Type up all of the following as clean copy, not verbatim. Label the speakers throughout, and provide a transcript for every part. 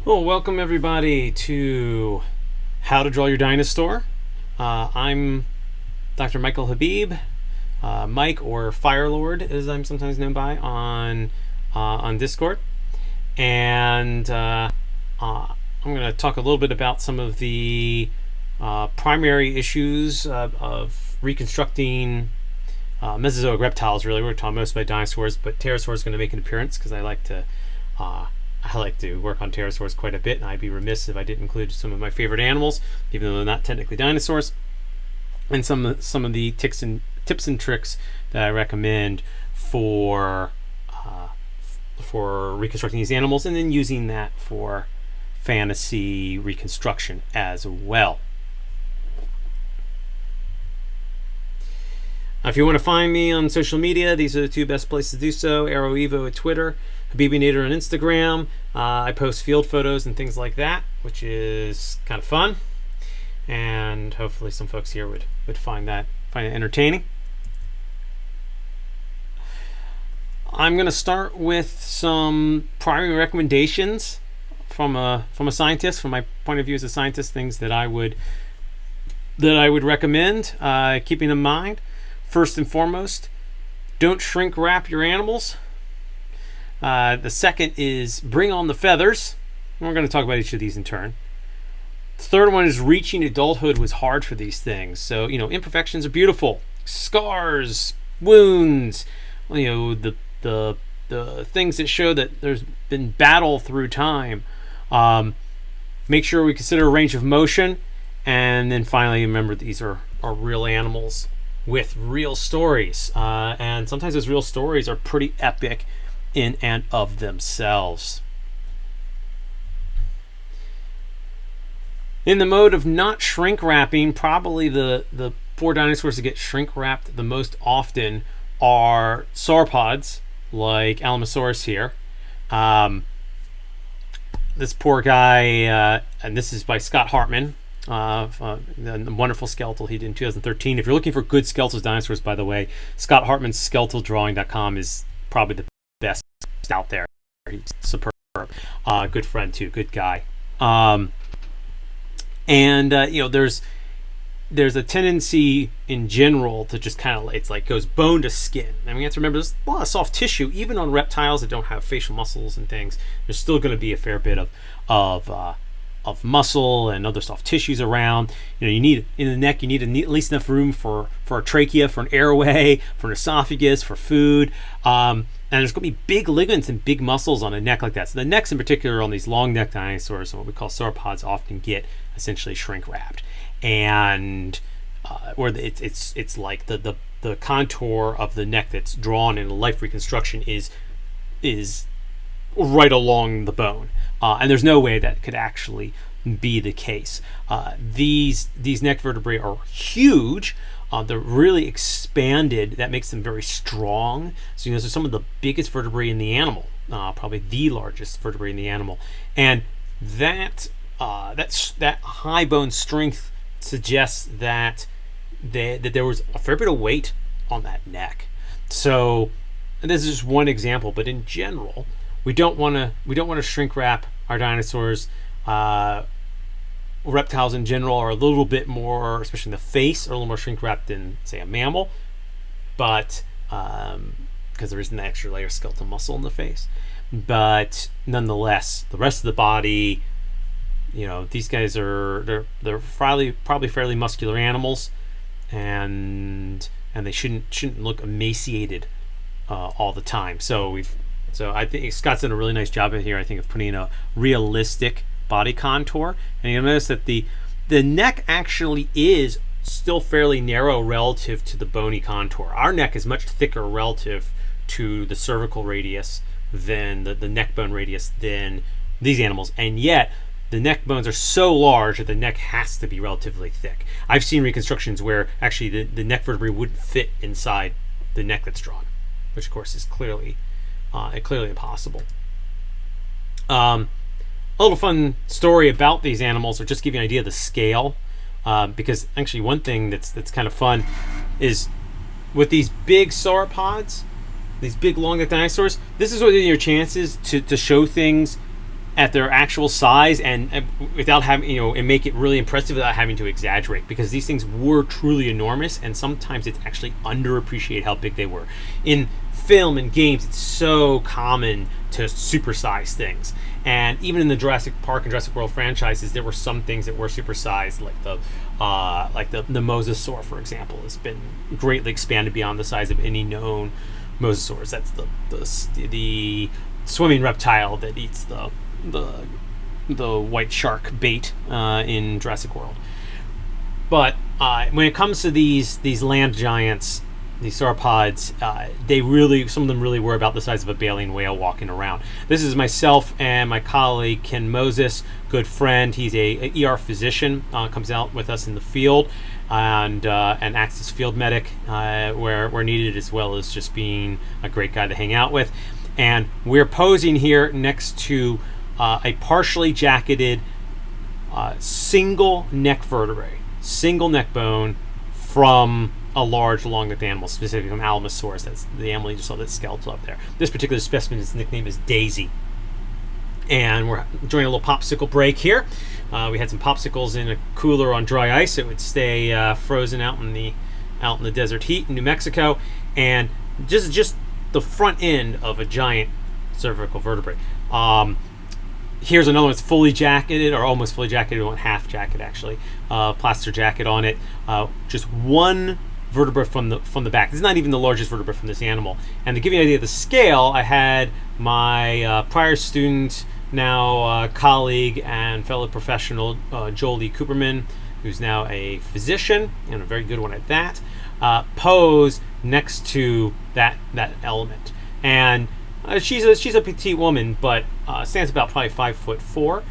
Speaker 1: Well, welcome everybody to How to Draw Your Dinosaur. I'm Dr. Michael Habib, Mike or Firelord, as I'm sometimes known by on Discord, and I'm going to talk a little bit about some of the primary issues of reconstructing Mesozoic reptiles. Really, we're talking most about dinosaurs, but pterosaurs is going to make an appearance because I like to work on pterosaurs quite a bit, and I'd be remiss if I didn't include some of my favorite animals, even though they're not technically dinosaurs, and some of the tips and tricks that I recommend for reconstructing these animals, and then using that for fantasy reconstruction as well. If you want to find me on social media, these are the two best places to do so: ArrowEvo at Twitter, Habibinator on Instagram. I post field photos and things like that, which is kind of fun, and hopefully some folks here would find it entertaining. I'm going to start with some primary recommendations from a scientist, from my point of view as a scientist, things that I would recommend keeping in mind. First and foremost, don't shrink wrap your animals. The second is bring on the feathers. And we're going to talk about each of these in turn. The third one is reaching adulthood was hard for these things. So, imperfections are beautiful. Scars, wounds, the things that show that there's been battle through time. Make sure we consider range of motion. And then finally, remember these are real animals with real stories. And sometimes those real stories are pretty epic in and of themselves. In the mode of not shrink wrapping, probably the four dinosaurs that get shrink wrapped the most often are sauropods, like Alamosaurus here. This poor guy, and this is by Scott Hartman, the wonderful skeletal he did in 2013. If you're looking for good skeletal dinosaurs, by the way, Scott Hartman's skeletal-drawing.com is probably the best out there. He's superb. Good friend too, good guy. There's a tendency in general to just kind of, it's like goes bone to skin. And we have to remember there's a lot of soft tissue, even on reptiles that don't have facial muscles and things. There's still going to be a fair bit of muscle and other soft tissues around. You need in the neck, you need at least enough room for a trachea, for an airway, for an esophagus, for food. And there's going to be big ligaments and big muscles on a neck like that. So the necks in particular on these long neck dinosaurs, what we call sauropods, often get essentially shrink wrapped. And or it's like the contour of the neck that's drawn in a life reconstruction is right along the bone. And there's no way that could actually be the case. These neck vertebrae are huge. They're really expanded. That makes them very strong. So those are some of the biggest vertebrae in the animal, probably the largest vertebrae in the animal. And that high bone strength suggests that there was a fair bit of weight on that neck. So, and this is just one example, but in general, we don't want to shrink wrap our dinosaurs. Reptiles in general are a little bit more, especially in the face, are a little more shrink wrapped than, say, a mammal, but because there isn't that extra layer of skeletal muscle in the face. But nonetheless, the rest of the body, these guys they're probably fairly muscular animals, and they shouldn't look emaciated all the time. So I think Scott's done a really nice job in here, I think, of putting in a realistic body contour. And you'll notice that the neck actually is still fairly narrow relative to the bony contour. Our neck is much thicker relative to the cervical radius than the neck bone radius than these animals, and yet the neck bones are so large that the neck has to be relatively thick. I've seen reconstructions where actually the neck vertebrae wouldn't fit inside the neck that's drawn, which of course is clearly impossible. A little fun story about these animals, or just give you an idea of the scale, because actually one thing that's kind of fun is with these big sauropods, these big long-necked dinosaurs, this is what are your chances to show things at their actual size, and without having, and make it really impressive without having to exaggerate, because these things were truly enormous, and sometimes it's actually underappreciated how big they were. In film and games, it's so common to supersize things, and even in the Jurassic Park and Jurassic World franchises, there were some things that were supersized, like the mosasaur, for example, has been greatly expanded beyond the size of any known mosasaurs. That's the swimming reptile that eats the white shark bait in Jurassic World. But when it comes to these land giants, these sauropods, some of them really were about the size of a baleen whale walking around. This is myself and my colleague Ken Moses, good friend. He's a ER physician, comes out with us in the field, and acts as field medic where needed, as well as just being a great guy to hang out with. And we're posing here next to a partially jacketed single neck vertebrae, single neck bone from a large long-necked animal, specifically from Alamosaurus. That's the animal you just saw, that skeletal up there. This particular specimen, its nickname is Daisy. And we're enjoying a little popsicle break here. We had some popsicles in a cooler on dry ice. It would stay frozen out in the desert heat in New Mexico. And just the front end of a giant cervical vertebrae. Here's another one that's fully jacketed, or almost fully jacketed, half jacket actually, plaster jacket on it. Just one vertebra from the back. This is not even the largest vertebra from this animal. And to give you an idea of the scale, I had my prior student, now colleague and fellow professional, Joel Lee Cooperman, who's now a physician and a very good one at that, pose next to that element. And she's a petite woman, but stands about probably 5'4"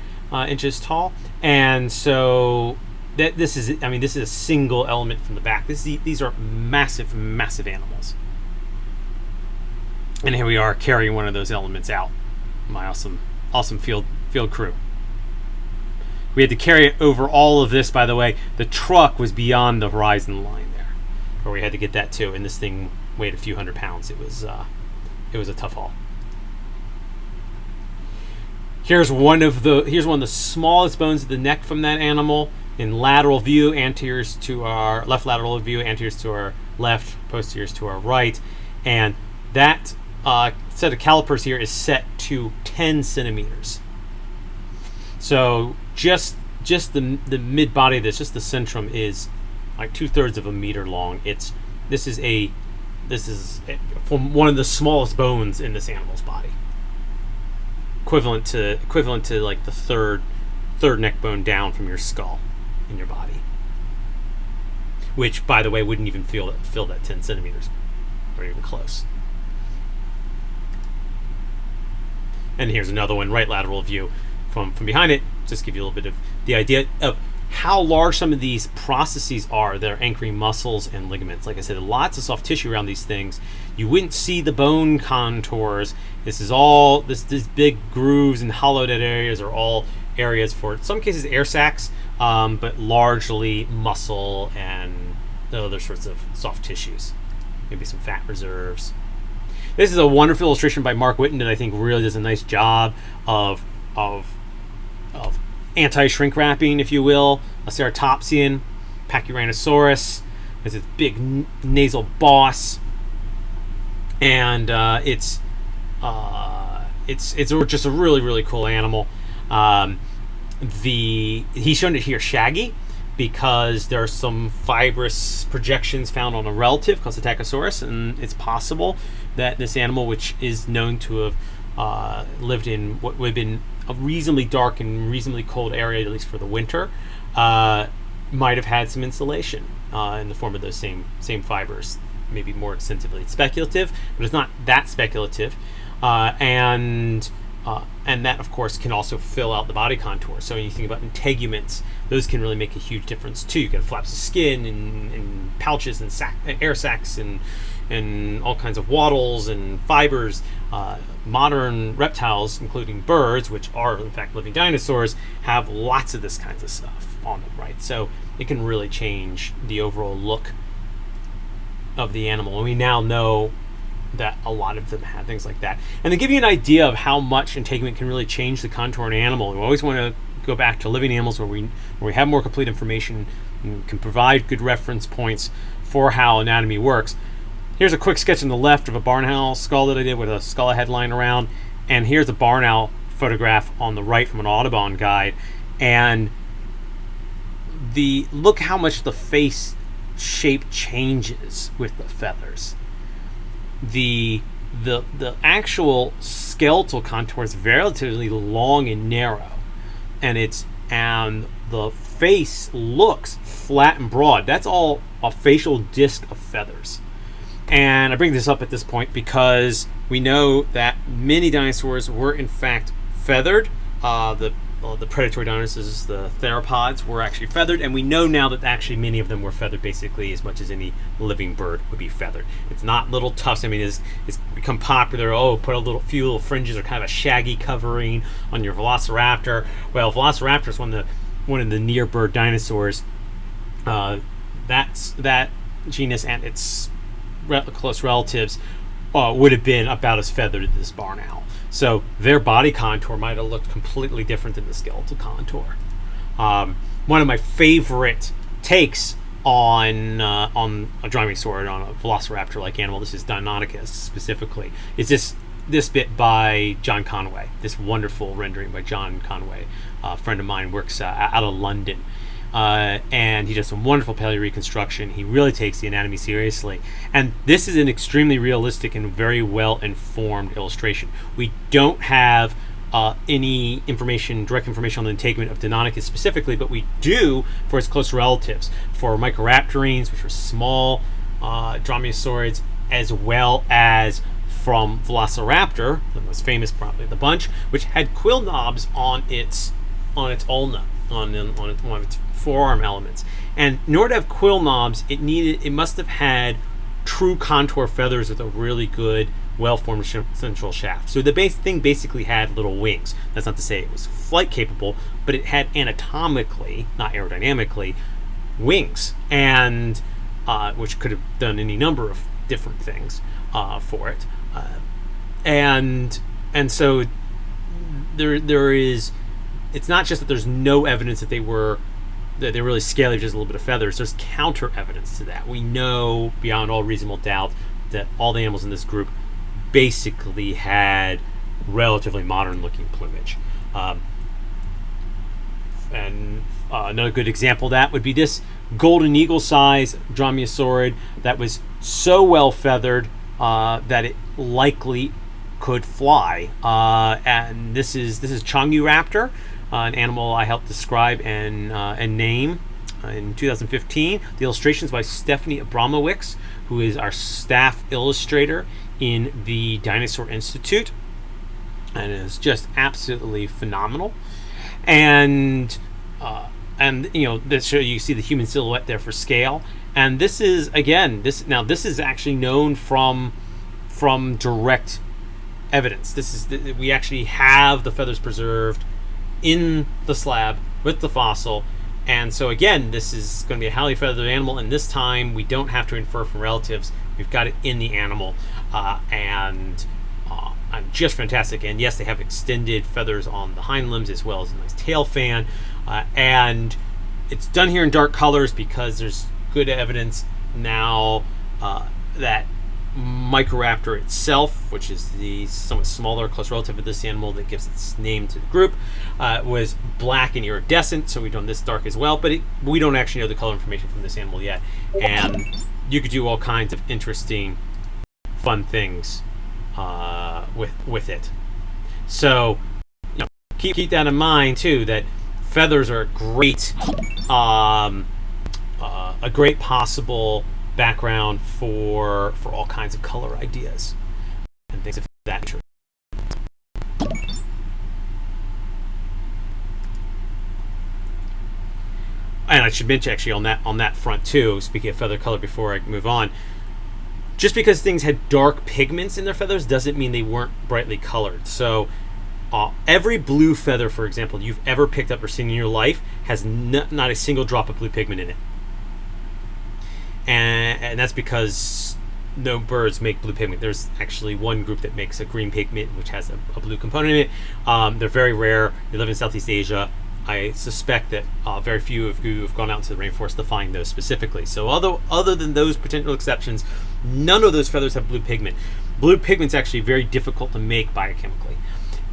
Speaker 1: inches tall. And so this is a single element from the back. These are massive animals. And here we are carrying one of those elements out. My awesome field crew. We had to carry it over all of this, by the way. The truck was beyond the horizon line there, where we had to get that too. And this thing weighed a few hundred pounds. It was a tough haul. Here's one of the smallest bones of the neck from that animal in lateral view, anteriors to our left lateral view, anteriors to our left, posteriors to our right, and that set of calipers here is set to 10 centimeters. So just the mid body of this, just the centrum, is like 2/3 of a meter long. This is from one of the smallest bones in this animal's body, equivalent to like the third neck bone down from your skull in your body, which, by the way, wouldn't even fill that 10 centimeters, or even close. And here's another one, right lateral view from behind it, just give you a little bit of the idea of how large some of these processes are that are anchoring muscles and ligaments. Like I said, lots of soft tissue around these things. You wouldn't see the bone contours. This is all, these big grooves and hollowed out areas are all areas for, in some cases, air sacs, but largely muscle and other sorts of soft tissues. Maybe some fat reserves. This is a wonderful illustration by Mark Whitten that I think really does a nice job of anti-shrink wrapping, if you will. A ceratopsian, Pachyrhinosaurus, with its big nasal boss, and it's just a really cool animal. He's shown it here shaggy because there are some fibrous projections found on a relative called Psittacosaurus, and it's possible that this animal, which is known to have lived in what would have been a reasonably dark and reasonably cold area, at least for the winter, might have had some insulation in the form of those same fibers, maybe more extensively. It's speculative, but it's not that speculative, and that, of course, can also fill out the body contour. So when you think about integuments, those can really make a huge difference too. You get flaps of skin and pouches and air sacs and all kinds of wattles and fibers. Modern reptiles, including birds, which are in fact living dinosaurs, have lots of this kinds of stuff on them, right? So it can really change the overall look of the animal. And we now know that a lot of them had things like that. And to give you an idea of how much integument can really change the contour of an animal, we always want to go back to living animals where we have more complete information and can provide good reference points for how anatomy works. Here's a quick sketch on the left of a barn owl skull that I did with a skull head lying around, and here's a barn owl photograph on the right from an Audubon guide. And look how much the face shape changes with the feathers. The actual skeletal contour is relatively long and narrow, and the face looks flat and broad. That's all a facial disc of feathers. And I bring this up at this point because we know that many dinosaurs were in fact feathered. The predatory dinosaurs, the theropods, were actually feathered, and we know now that actually many of them were feathered basically as much as any living bird would be feathered. It's not little tufts. I mean, it's become popular. Oh, put a few little fringes or kind of a shaggy covering on your Velociraptor. Well, Velociraptor is one of the near bird dinosaurs. That genus and its close relatives would have been about as feathered as this barn owl. So their body contour might have looked completely different than the skeletal contour. One of my favorite takes on a dromaeosaurid, on a velociraptor-like animal, this is Deinonychus specifically, is this bit by John Conway, this wonderful rendering by John Conway. A friend of mine works out of London. And he does some wonderful paleo reconstruction. He really takes the anatomy seriously. And this is an extremely realistic and very well informed illustration. We don't have any direct information on the integument of Deinonychus specifically, but we do for its close relatives, for Microraptorines, which are small dromaeosaurids, as well as from Velociraptor, the most famous probably of the bunch, which had quill knobs on its ulna, on one of its forearm elements. And in order to have quill knobs, it must have had true contour feathers with a really good, well-formed central shaft. So the thing basically had little wings. That's not to say it was flight capable, but it had anatomically, not aerodynamically, wings, and which could have done any number of different things for it. And so there is. It's not just that there's no evidence that they're really scaly, just a little bit of feathers. There's counter evidence to that. We know beyond all reasonable doubt that all the animals in this group basically had relatively modern looking plumage. And another good example of that would be this golden eagle size dromaeosaurid that was so well feathered that it likely could fly. And this is Chonguraptor, an animal I helped describe and name in 2015. The illustrations by Stephanie Abramowicz, who is our staff illustrator in the Dinosaur Institute, and is just absolutely phenomenal. And this show you see the human silhouette there for scale. And this is this is actually known from direct evidence. We actually have the feathers preserved in the slab with the fossil, and so again, this is going to be a highly feathered animal, and this time we don't have to infer from relatives. We've got it in the animal, and just fantastic. And yes, they have extended feathers on the hind limbs as well as a nice tail fan, and it's done here in dark colors because there's good evidence now that Microraptor itself, which is the somewhat smaller close relative of this animal that gives its name to the group, was black and iridescent, so we've done this dark as well, but we don't actually know the color information from this animal yet, and you could do all kinds of interesting fun things with it. So keep that in mind too, that feathers are a great possible background for all kinds of color ideas and things of that nature. And I should mention actually on that front too, speaking of feather color before I move on, just because things had dark pigments in their feathers doesn't mean they weren't brightly colored. So every blue feather, for example, you've ever picked up or seen in your life has not a single drop of blue pigment in it. And that's because no birds make blue pigment. There's actually one group that makes a green pigment, which has a blue component in it. They're very rare. They live in Southeast Asia. I suspect that very few of you have gone out into the rainforest to find those specifically. So other than those potential exceptions, none of those feathers have blue pigment. Blue pigment's actually very difficult to make biochemically.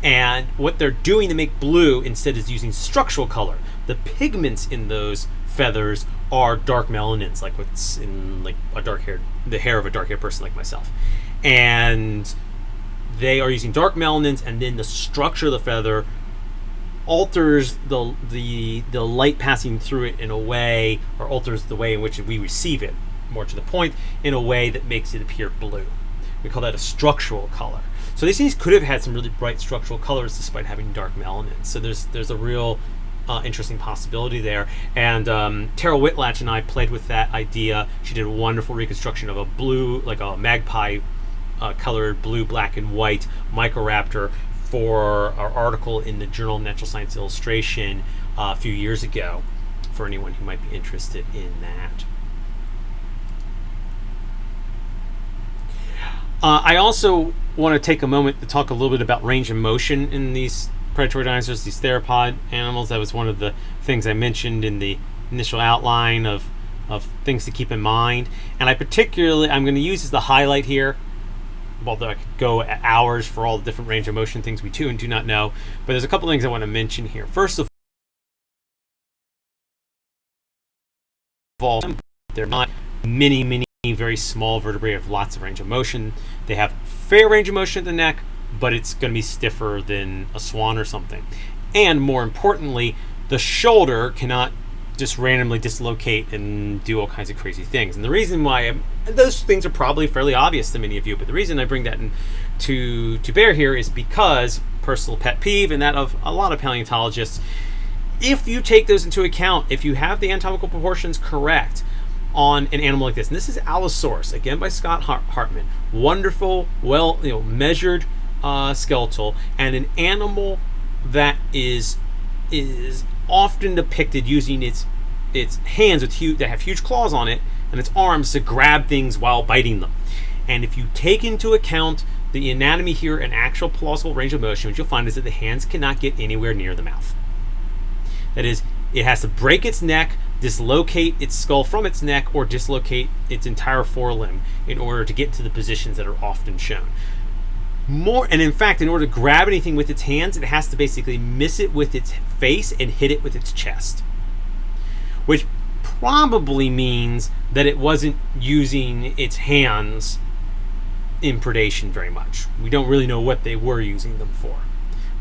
Speaker 1: And what they're doing to make blue instead is using structural color. The pigments in those feathers are dark melanins, like what's in like the hair of a dark-haired person like myself. And they are using dark melanins, and then the structure of the feather alters the light passing through it in a way, or alters the way in which we receive it, more to the point, in a way that makes it appear blue. We call that a structural color. So these things could have had some really bright structural colors despite having dark melanin. So there's a real interesting possibility there. And Tara Whitlatch and I played with that idea. She did a wonderful reconstruction of a blue, like a magpie colored blue, black, and white Microraptor for our article in the Journal of Natural Science Illustration a few years ago, for anyone who might be interested in that. I also want to take a moment to talk a little bit about range of motion in these predatory dinosaurs, these theropod animals. That was one of the things I mentioned in the initial outline of things to keep in mind. And I'm going to use as the highlight here, although I could go hours for all the different range of motion things we do and do not know, but there's a couple things I want to mention here. First of all, they're not many very small vertebrae have lots of range of motion. They have fair range of motion at the neck, but it's going to be stiffer than a swan or something. And more importantly, the shoulder cannot just randomly dislocate and do all kinds of crazy things. And the reason why those things are probably fairly obvious to many of you, but the reason I bring that to bear here is because, personal pet peeve, and that of a lot of paleontologists, if you take those into account, if you have the anatomical proportions correct on an animal like this, and this is Allosaurus, again by Scott Hartman, wonderful, well measured skeletal, and an animal that is often depicted using its hands that have huge claws on it, and its arms to grab things while biting them. And if you take into account the anatomy here and actual plausible range of motion, what you'll find is that the hands cannot get anywhere near the mouth. That is, it has to break its neck, dislocate its skull from its neck, or dislocate its entire forelimb in order to get to the positions that are often shown. And in fact, in order to grab anything with its hands, it has to basically miss it with its face and hit it with its chest, which probably means that it wasn't using its hands in predation very much. We don't really know what they were using them for.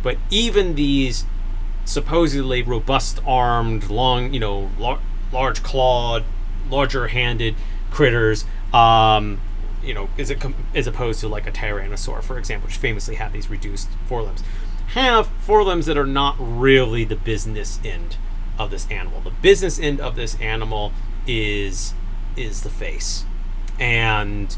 Speaker 1: But even these supposedly robust armed, long, large clawed, larger handed critters, as opposed to like a tyrannosaur, for example, which famously have these reduced forelimbs, have forelimbs that are not really the business end of this animal. The business end of this animal is the face, and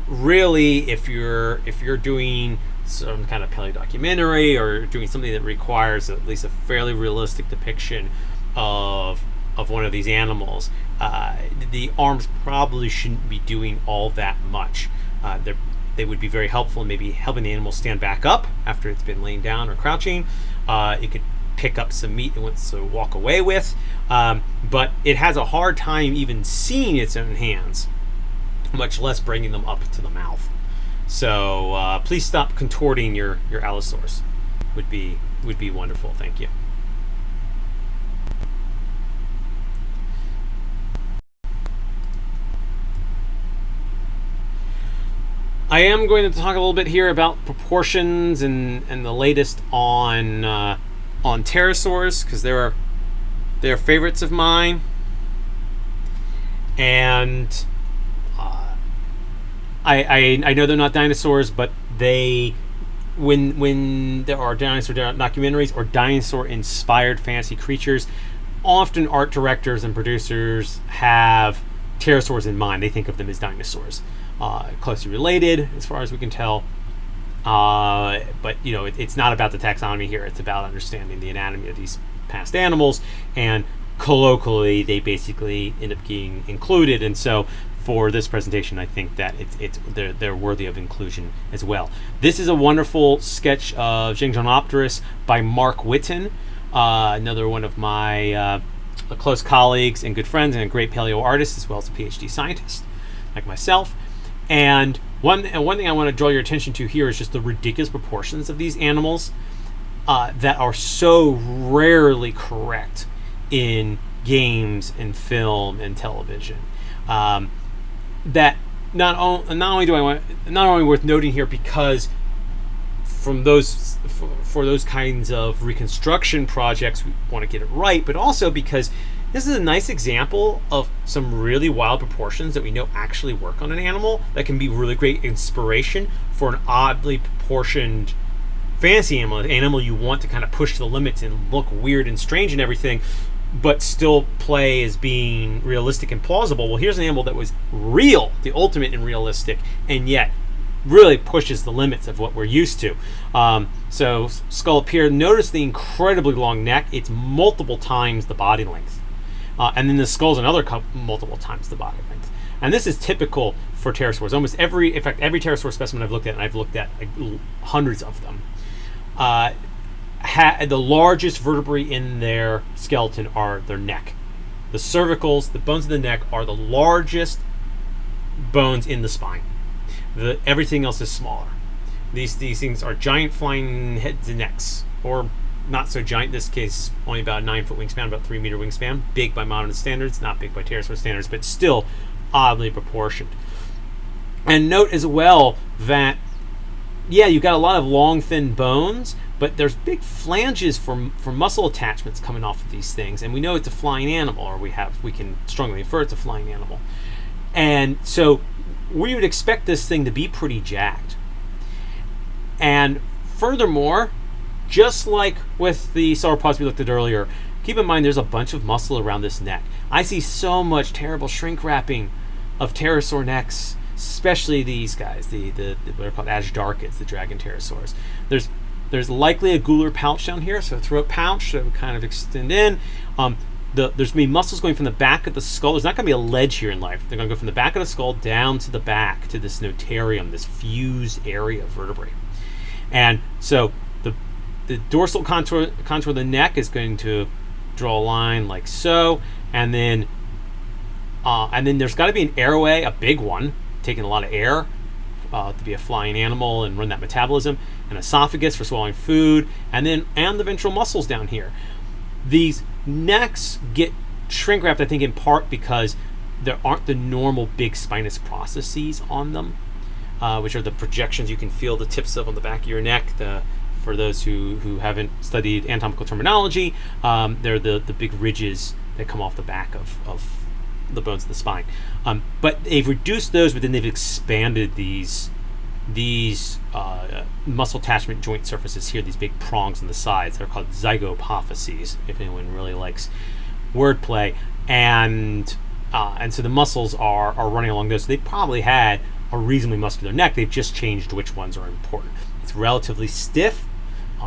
Speaker 1: really, if you're doing some kind of paleodocumentary or doing something that requires at least a fairly realistic depiction of one of these animals, the arms probably shouldn't be doing all that much. They would be very helpful in maybe helping the animal stand back up after it's been laying down or crouching. It could pick up some meat it wants to walk away with, but it has a hard time even seeing its own hands, much less bringing them up to the mouth. So please stop contorting your Allosaurus. Would be wonderful. Thank you. I am going to talk a little bit here about proportions and the latest on pterosaurs, because they're favorites of mine, and I know they're not dinosaurs, but when there are dinosaur documentaries or dinosaur-inspired fantasy creatures, often art directors and producers have pterosaurs in mind. They think of them as dinosaurs, closely related as far as we can tell. But it's not about the taxonomy here. It's about understanding the anatomy of these past animals, and colloquially they basically end up being included. And so for this presentation, I think that they're worthy of inclusion as well. This is a wonderful sketch of Zhengzhonopterus by Mark Witten, another one of my close colleagues and good friends, and a great paleo artist as well as a PhD scientist like myself. And one thing I want to draw your attention to here is just the ridiculous proportions of these animals that are so rarely correct in games and film and television. That not only worth noting here because from those for those kinds of reconstruction projects we want to get it right, but also because this is a nice example of some really wild proportions that we know actually work on an animal that can be really great inspiration for an oddly proportioned fantasy animal, an animal you want to kind of push to the limits and look weird and strange and everything, but still play as being realistic and plausible. Well, here's an animal that was real, the ultimate in realistic, and yet really pushes the limits of what we're used to. So skull up here, notice the incredibly long neck. It's multiple times the body length. And then the skull's another multiple times the body length. And this is typical for pterosaurs. In fact, every pterosaur specimen I've looked at, and I've looked at like hundreds of them, the largest vertebrae in their skeleton are their neck. The cervicals, the bones of the neck, are the largest bones in the spine. Everything else is smaller. These things are giant flying heads and necks, or not so giant in this case, only about a 9-foot wingspan, about 3-meter wingspan. Big by modern standards, not big by pterosaur standards, but still oddly proportioned. And note as well that, yeah, you've got a lot of long, thin bones, but there's big flanges for muscle attachments coming off of these things, and we know it's a flying animal, or we can strongly infer it's a flying animal. And so we would expect this thing to be pretty jacked. And furthermore, just like with the sauropods we looked at earlier, keep in mind there's a bunch of muscle around this neck. I see so much terrible shrink wrapping of pterosaur necks, especially these guys, the what are called Agdarchids, the dragon pterosaurs. There's likely a gular pouch down here, so a throat pouch that would kind of extend in. There's going to be muscles going from the back of the skull. There's not going to be a ledge here in life. They're going to go from the back of the skull down to the back to this notarium, this fused area of vertebrae. And so the dorsal contour of the neck is going to draw a line like so, and then there's got to be an airway, a big one, taking a lot of air to be a flying animal and run that metabolism, an esophagus for swallowing food, and the ventral muscles down here. These necks get shrink wrapped, I think, in part because there aren't the normal big spinous processes on them, which are the projections you can feel the tips of on the back of your neck. For those who haven't studied anatomical terminology, they're the big ridges that come off the back of the bones of the spine. But they've reduced those, but then they've expanded these muscle attachment joint surfaces here, these big prongs on the sides. They're called zygopophyses, if anyone really likes wordplay. And so the muscles are running along those. So they probably had a reasonably muscular neck. They've just changed which ones are important. It's relatively stiff,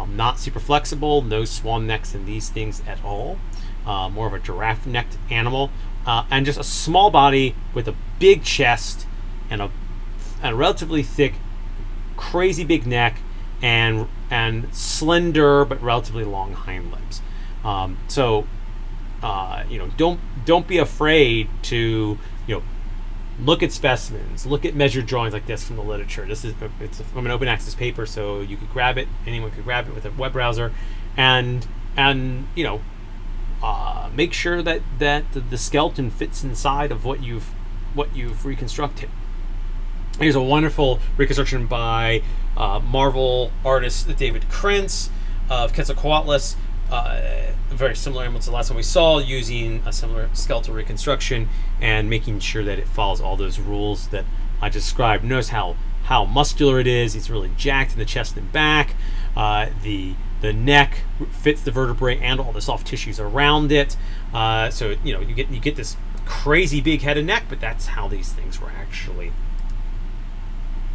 Speaker 1: not super flexible, no swan necks in these things at all. More of a giraffe-necked animal. And just a small body with a big chest and a relatively thick, crazy big neck, and slender but relatively long hind limbs. Don't be afraid to look at specimens, look at measured drawings like this from the literature. It's from an open access paper, so you could grab it. Anyone could grab it with a web browser, and make sure that the skeleton fits inside of what you've reconstructed. Here's a wonderful reconstruction by Marvel artist David Krentz of Quetzalcoatlus. A very similar animal to the last one we saw, using a similar skeletal reconstruction and making sure that it follows all those rules that I described. Notice how muscular it is. It's really jacked in the chest and back. The neck fits the vertebrae and all the soft tissues around it. So you get this crazy big head and neck, but that's how these things were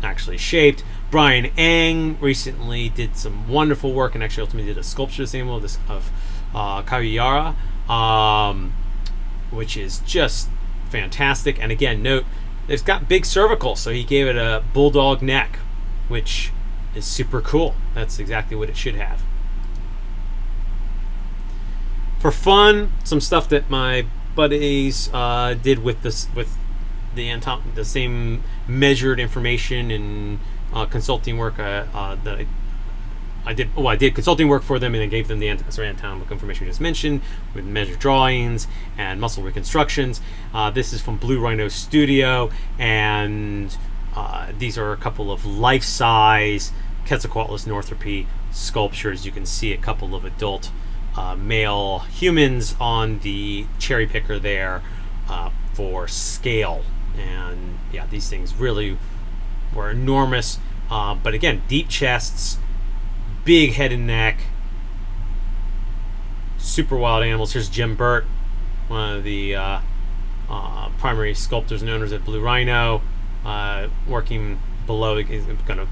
Speaker 1: actually shaped. Brian Eng recently did some wonderful work and actually ultimately did a sculpture of this animal of Kawiyara, which is just fantastic. And again, note it's got big cervicals, so he gave it a bulldog neck, which is super cool. That's exactly what it should have. For fun, some stuff that my buddies did with this, with the same measured information and consulting work that I did. Oh, I did consulting work for them, and then gave them the anatomical information we just mentioned with measured drawings and muscle reconstructions. This is from Blue Rhino Studio, and these are a couple of life-size Quetzalcoatlus northropy sculptures. You can see a couple of adult male humans on the cherry picker there for scale. And yeah, these things really were enormous. But again, deep chests, big head and neck, super wild animals. Here's Jim Burt, one of the primary sculptors and owners at Blue Rhino, working below. He's going to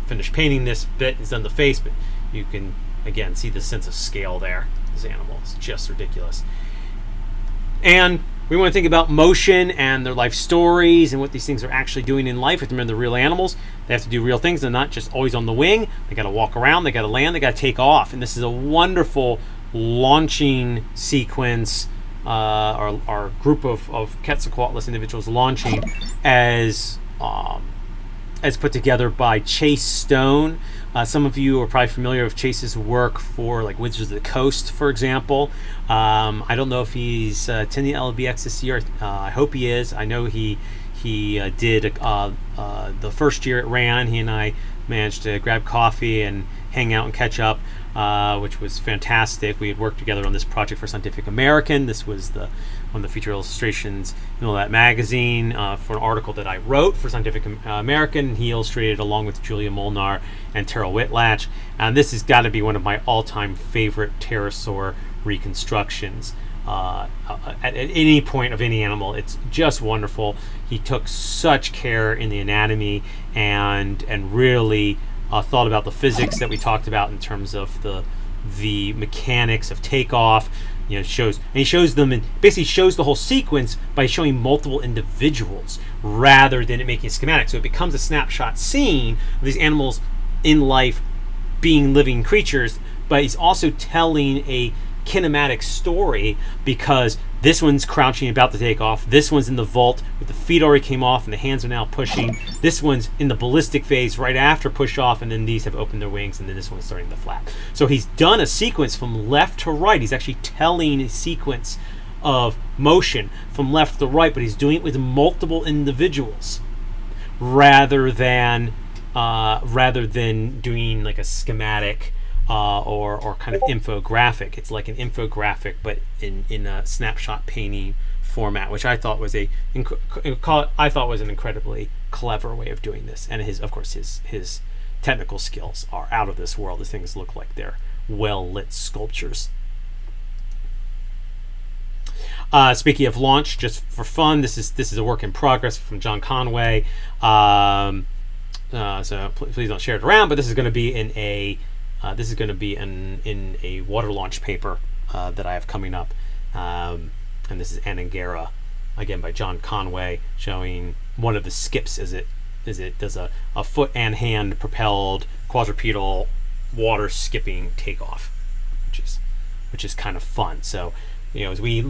Speaker 1: finish painting this bit. He's done the face, but you can again see the sense of scale there. This animal is just ridiculous. And we want to think about motion and their life stories and what these things are actually doing in life. Remember, they're real animals. They have to do real things. They're not just always on the wing. They got to walk around. They got to land. They got to take off. And this is a wonderful launching sequence. Our group of Quetzalcoatlus individuals launching as put together by Chase Stone. Some of you are probably familiar with Chase's work for like Wizards of the Coast, for example. I don't know if he's attending LBX this year. I hope he is. I know he did the first year it ran. He and I managed to grab coffee and hang out and catch up, which was fantastic. We had worked together on this project for Scientific American. This was one of the feature illustrations in that magazine for an article that I wrote for Scientific American. He illustrated along with Julia Molnar and Terrell Whitlatch. And this has got to be one of my all-time favorite pterosaur reconstructions. At any point of any animal, it's just wonderful. He took such care in the anatomy and really thought about the physics that we talked about in terms of the mechanics of takeoff. He shows them and basically shows the whole sequence by showing multiple individuals rather than it making a schematic. So it becomes a snapshot scene of these animals in life being living creatures, but he's also telling a kinematic story because this one's crouching about to take off. This one's in the vault with the feet already came off and the hands are now pushing. This one's in the ballistic phase right after push off, and then these have opened their wings, and then this one's starting to flap. So he's done a sequence from left to right. He's actually telling a sequence of motion from left to right, but he's doing it with multiple individuals rather than doing like a schematic or kind of infographic. It's like an infographic, but in a snapshot painting format, which I thought was an incredibly clever way of doing this. And his technical skills are out of this world. These things look like they're well lit sculptures. Speaking of launch, just for fun, this is a work in progress from John Conway. So please don't share it around. But this is going to be in a water launch paper that I have coming up, and this is Anangara, again by John Conway, showing one of the skips as it does a foot and hand propelled quadrupedal water skipping takeoff, which is kind of fun. So as we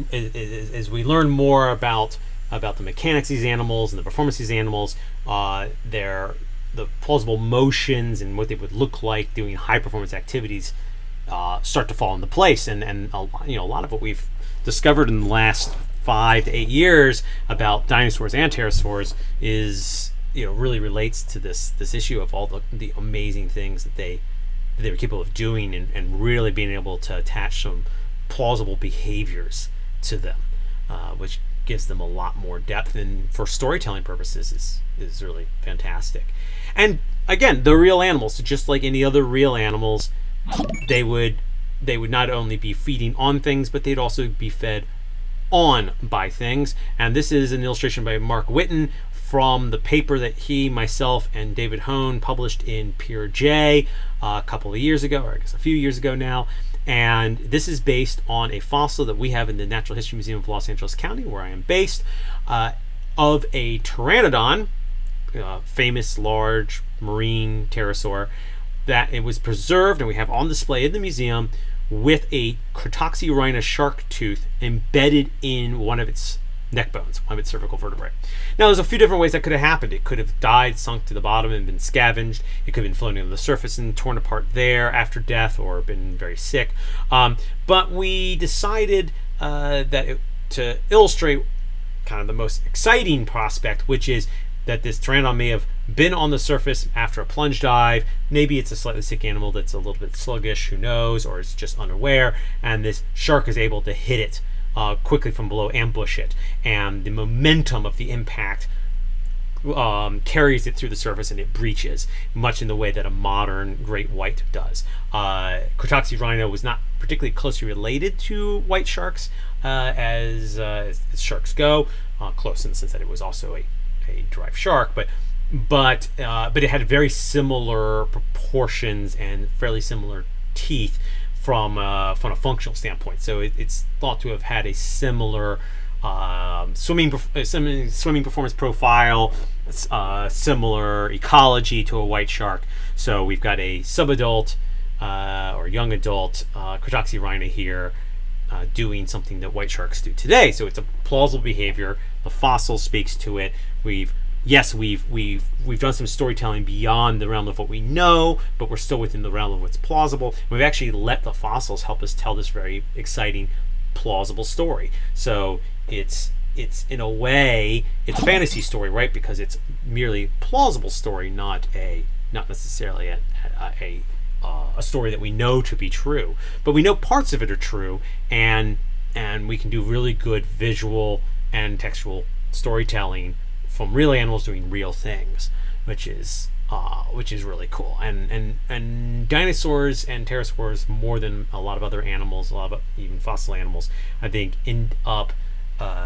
Speaker 1: learn more about the mechanics of these animals and the performance of these animals, the plausible motions and what they would look like doing high performance activities start to fall into place. And a lot of what we've discovered in the last 5 to 8 years about dinosaurs and pterosaurs is really relates to this issue of all the amazing things that they were capable of doing and really being able to attach some plausible behaviors to them, which gives them a lot more depth, and for storytelling purposes is really fantastic. And again, the real animals, so just like any other real animals, they would not only be feeding on things, but they'd also be fed on by things. And this is an illustration by Mark Whitten from the paper that he, myself, and David Hone published in Peer J a couple of years ago, or I guess a few years ago now. And this is based on a fossil that we have in the Natural History Museum of Los Angeles County, where I am based. of a pteranodon, famous large marine pterosaur, that it was preserved and we have on display in the museum with a Cretoxyrhina shark tooth embedded in one of its neck bones, one of its cervical vertebrae. Now, there's a few different ways that could have happened. It could have died, sunk to the bottom, and been scavenged. It could have been floating on the surface and torn apart there after death, or been very sick. But we decided to illustrate kind of the most exciting prospect, which is that this pteranodon may have been on the surface after a plunge dive. Maybe it's a slightly sick animal that's a little bit sluggish, who knows, or it's just unaware, and this shark is able to hit it quickly from below, ambush it, and the momentum of the impact carries it through the surface and it breaches, much in the way that a modern great white does. Cretoxyrhina was not particularly closely related to white sharks as sharks go, close in the sense that it was also a derived shark, but it had very similar proportions and fairly similar teeth from a functional standpoint. So it's thought to have had a similar swimming performance profile, similar ecology to a white shark. So we've got a subadult or young adult Cretoxyrhina here doing something that white sharks do today. So it's a plausible behavior. The fossil speaks to it. We've done some storytelling beyond the realm of what we know, but we're still within the realm of what's plausible. We've actually let the fossils help us tell this very exciting, plausible story. So it's in a way it's a fantasy story, right? Because it's merely plausible story, not necessarily a story that we know to be true. But we know parts of it are true, and we can do really good visual and textual storytelling from real animals doing real things, which is really cool. And dinosaurs and pterosaurs, more than a lot of other animals, a lot of even fossil animals, I think end up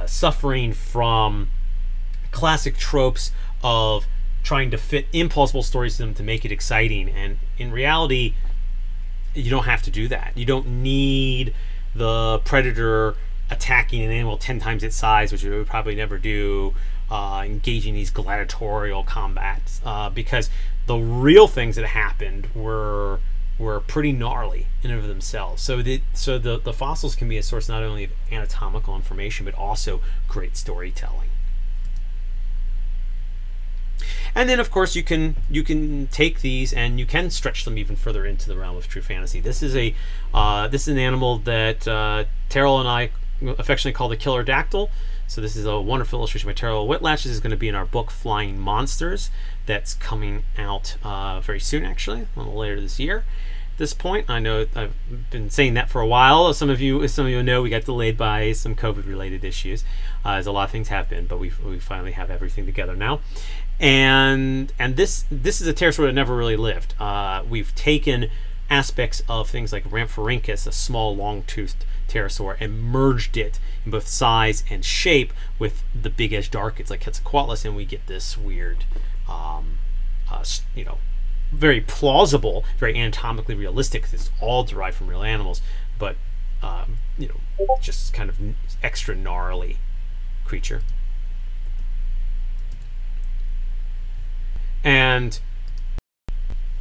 Speaker 1: suffering from classic tropes of trying to fit implausible stories to them to make it exciting. And in reality, you don't have to do that. You don't need the predator attacking an animal 10 times its size, which it would probably never do, engaging these gladiatorial combats, because the real things that happened were pretty gnarly in and of themselves. So the fossils can be a source not only of anatomical information, but also great storytelling. And then, of course, you can take these and you can stretch them even further into the realm of true fantasy. This is an animal that Terrell and I affectionately call the killer dactyl. So this is a wonderful illustration by Terrell Whitlatch. This is going to be in our book Flying Monsters, that's coming out very soon, actually, a little later this year. At this point, I know I've been saying that for a while. Some of you know, we got delayed by some COVID-related issues, as a lot of things have been, but we finally have everything together now. And this is a pterosaur that never really lived. We've taken aspects of things like Rhamphorhynchus, a small long-toothed pterosaur, and merged it in both size and shape with the big edged archids like Quetzalcoatlus, and we get this weird, very plausible, very anatomically realistic, because it's all derived from real animals, but just kind of extra gnarly creature. And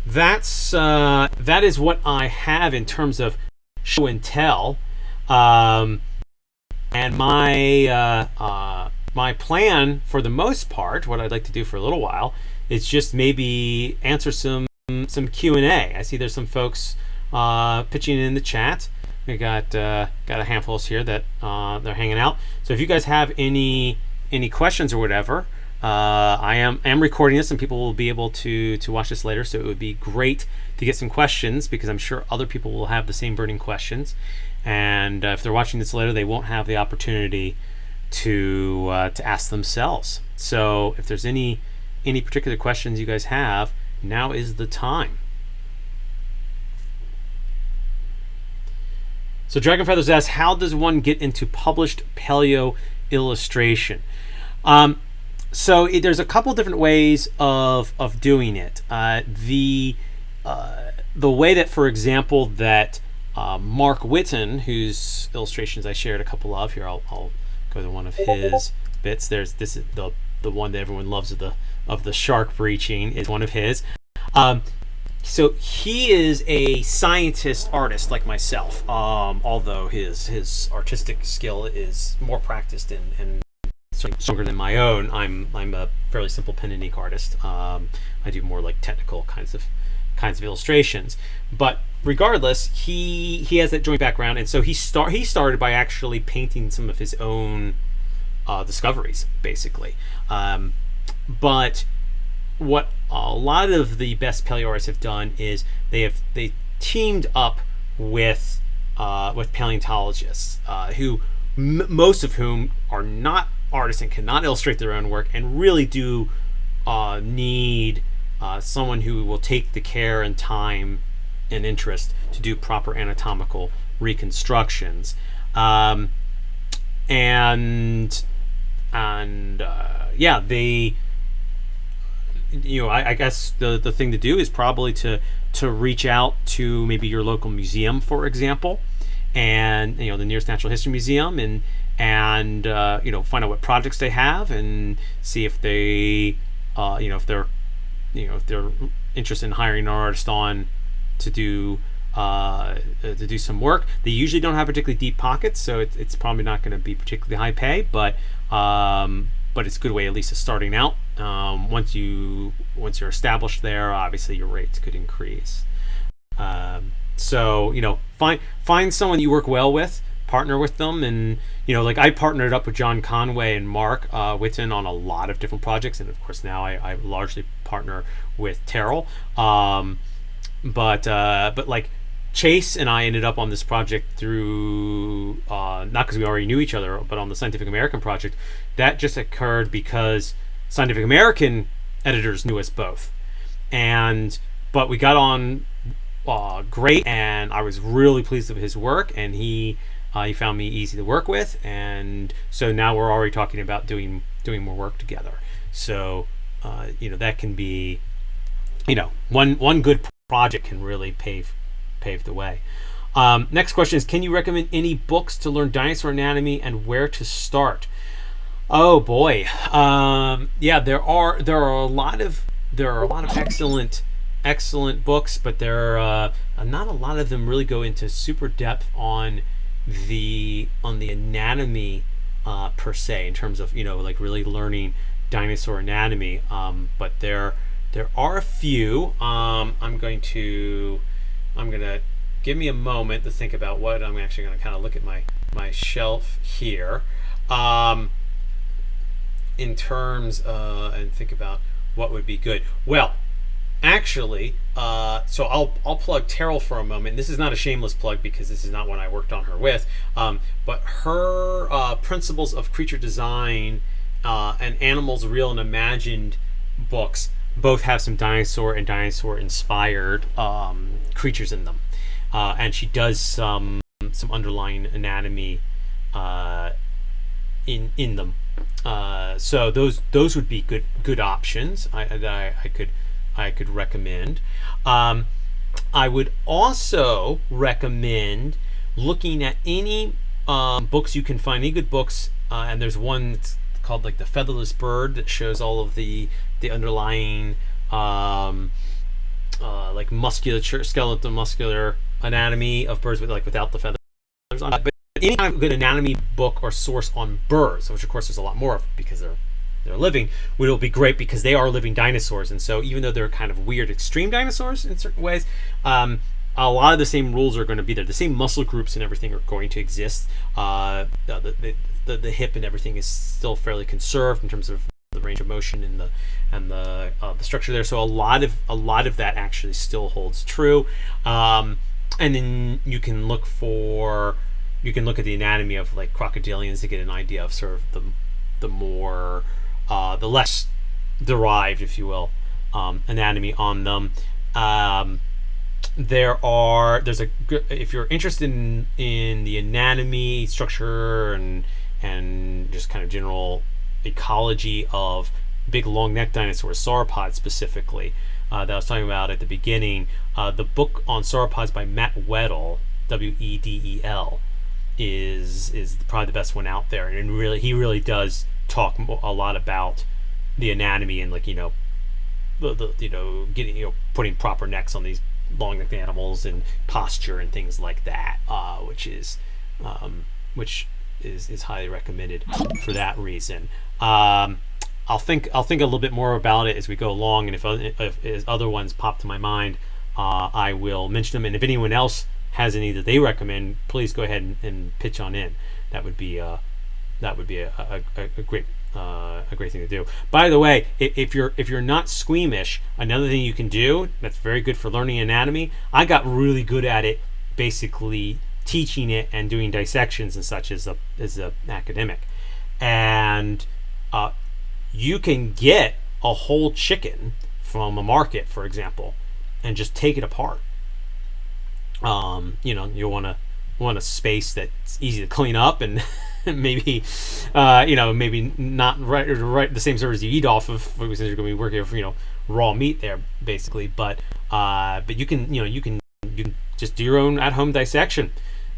Speaker 1: that is what I have in terms of show and tell. And my plan, for the most part, what I'd like to do for a little while, is just maybe answer some Q&A. I see there's some folks pitching in the chat. We got a handful here that they're hanging out. So if you guys have any questions or whatever, I am recording this, and people will be able to watch this later. So it would be great to get some questions, because I'm sure other people will have the same burning questions. And if they're watching this later, they won't have the opportunity to ask themselves. So if there's any particular questions you guys have, now is the time. So Dragon Feathers asks, how does one get into published paleo illustration? So there's a couple different ways of doing it. The way that, for example, that Mark Whitten, whose illustrations I shared a couple of here, I'll go to one of his bits. There's this is the one that everyone loves of the shark breaching is one of his. So he is a scientist artist like myself, although his artistic skill is more practiced and stronger than my own. I'm a fairly simple pen and ink artist. I do more like technical kinds of illustrations, but regardless, he has that joint background, and so he started by actually painting some of his own discoveries, basically. But what a lot of the best paleo artists have done is they teamed up with paleontologists who most of whom are not artists and cannot illustrate their own work, and really do need someone who will take the care and time and interest to do proper anatomical reconstructions. They I guess the thing to do is probably to reach out to maybe your local museum, for example, and the nearest natural history museum, and find out what projects they have, and see if they if they're interested in hiring an artist on to do some work. They usually don't have particularly deep pockets, so it's probably not going to be particularly high pay, but it's a good way at least of starting out. Once you're established there, obviously your rates could increase. So find someone you work well with, partner with them, and like I partnered up with John Conway and Mark Witten on a lot of different projects, and of course now I largely partner with Terrell. But like Chase and I ended up on this project through not because we already knew each other, but on the Scientific American project. That just occurred because Scientific American editors knew us both, but we got on great, and I was really pleased with his work, and he found me easy to work with, and so now we're already talking about doing more work together. So that can be one good project can really pave the way. Next question is, can you recommend any books to learn dinosaur anatomy and where to start? Oh boy, there are a lot of excellent books, but there are not a lot of them really go into super depth on the anatomy per se, in terms of like really learning dinosaur anatomy. But there are a few. I'm gonna give me a moment to think about what I'm actually going to kind of look at my shelf here. In terms and think about what would be good. Well, actually, so I'll plug Terrell for a moment. This is not a shameless plug because this is not one I worked on her with, but her Principles of Creature Design and Animals Real and Imagined books both have some dinosaur and dinosaur-inspired creatures in them, and she does some underlying anatomy in them. So those would be good options. I could recommend. I would also recommend looking at any books you can find, any good books, and there's one that's called like The Featherless Bird that shows all of the underlying like musculature, skeletal muscular anatomy of birds without the feathers on it. But any kind of good anatomy book or source on birds, which of course there's a lot more of because they're living, will be great because they are living dinosaurs, and so even though they're kind of weird extreme dinosaurs in certain ways, a lot of the same rules are going to be there. The same muscle groups and everything are going to exist. The hip and everything is still fairly conserved in terms of the range of motion and the structure there. So a lot of that actually still holds true. And then you can look at the anatomy of like crocodilians to get an idea of sort of the more the less derived, if you will, anatomy on them. If you're interested in the anatomy, structure, and just kind of general ecology of big long neck dinosaurs, sauropods specifically, that I was talking about at the beginning, the book on sauropods by Matt Weddell, Wedel, is probably the best one out there, and he really does talk a lot about the anatomy and, like, getting, putting proper necks on these long-necked animals and posture and things like that, which is highly recommended for that reason. I'll think a little bit more about it as we go along, and if other ones pop to my mind, I will mention them. And if anyone else has any that they recommend, please go ahead and pitch on in. That would be a great thing to do. By the way, if you're not squeamish, another thing you can do that's very good for learning anatomy. I got really good at it, basically teaching it and doing dissections and such as a academic, and you can get a whole chicken from a market, for example, and just take it apart. You want a space that's easy to clean up, and maybe maybe not right the same surface you eat off of, because you're going to be working with raw meat there, basically. But you can just do your own at-home dissection.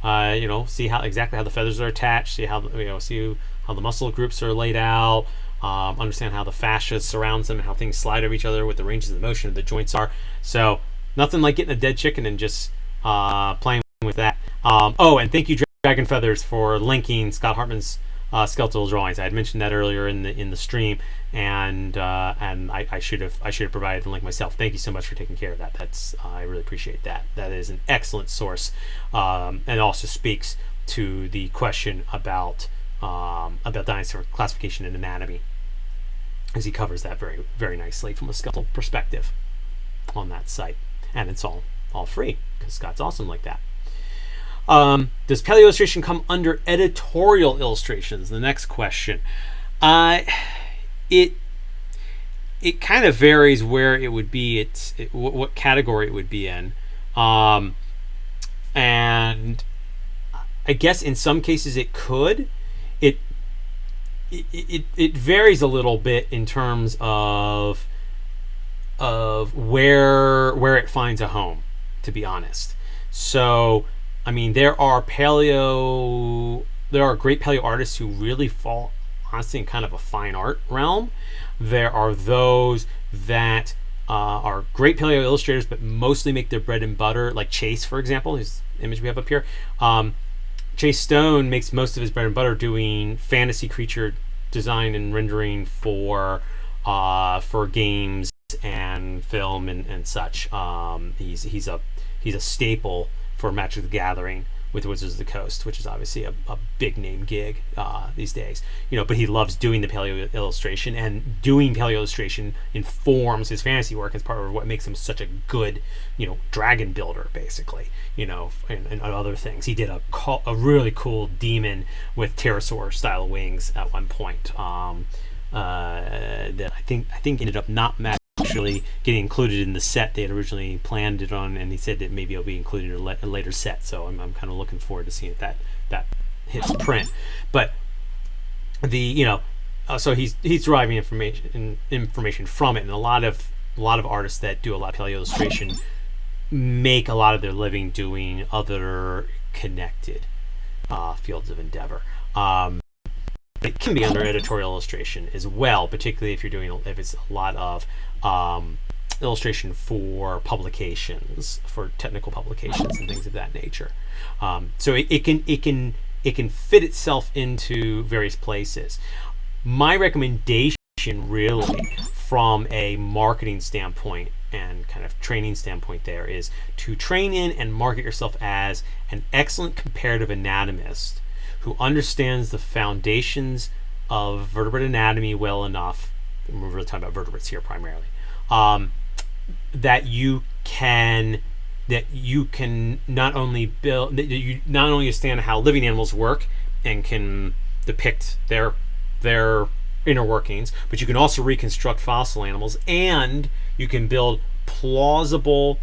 Speaker 1: See exactly how the feathers are attached, see how the muscle groups are laid out, understand how the fascia surrounds them and how things slide over each other, what the ranges of motion of the joints are. So nothing like getting a dead chicken and just playing with that. And thank you, Dragon Feathers, for linking Scott Hartman's skeletal drawings. I had mentioned that earlier in the stream, and I should have provided the link myself. Thank you so much for taking care of that. I really appreciate that. That is an excellent source, and also speaks to the question about dinosaur classification and anatomy, as he covers that very, very nicely from a skeletal perspective on that site. And it's all free, because Scott's awesome like that. Does paleo illustration come under editorial illustrations? The next question. It kind of varies where it would be. What category it would be in, and I guess in some cases it could. It varies a little bit in terms of where it finds a home, to be honest. So, I mean, there are great paleo artists who really fall, honestly, in kind of a fine art realm. There are those that are great paleo illustrators, but mostly make their bread and butter, like Chase, for example, whose image we have up here. Chase Stone makes most of his bread and butter doing fantasy creature design and rendering for games and film and such. He's a staple for Magic the Gathering with Wizards of the Coast, which is obviously a big name gig these days. But he loves doing the paleo illustration, and doing paleo illustration informs his fantasy work as part of what makes him such a good, dragon builder, basically. And other things. He did a really cool demon with pterosaur style wings at one point. That I think ended up not actually getting included in the set they had originally planned it on, and he said that maybe it'll be included in a later set. So I'm kind of looking forward to seeing if that hits print. But so he's deriving information from it, and a lot of artists that do a lot of paleo illustration make a lot of their living doing other connected fields of endeavor. It can be under editorial illustration as well, particularly if it's a lot of illustration for publications, for technical publications and things of that nature. So it can fit itself into various places. My recommendation, really, from a marketing standpoint and kind of training standpoint, there is to train in and market yourself as an excellent comparative anatomist who understands the foundations of vertebrate anatomy well enough. We're really talking about vertebrates here primarily. That you can not only understand how living animals work and can depict their inner workings, but you can also reconstruct fossil animals, and you can build plausible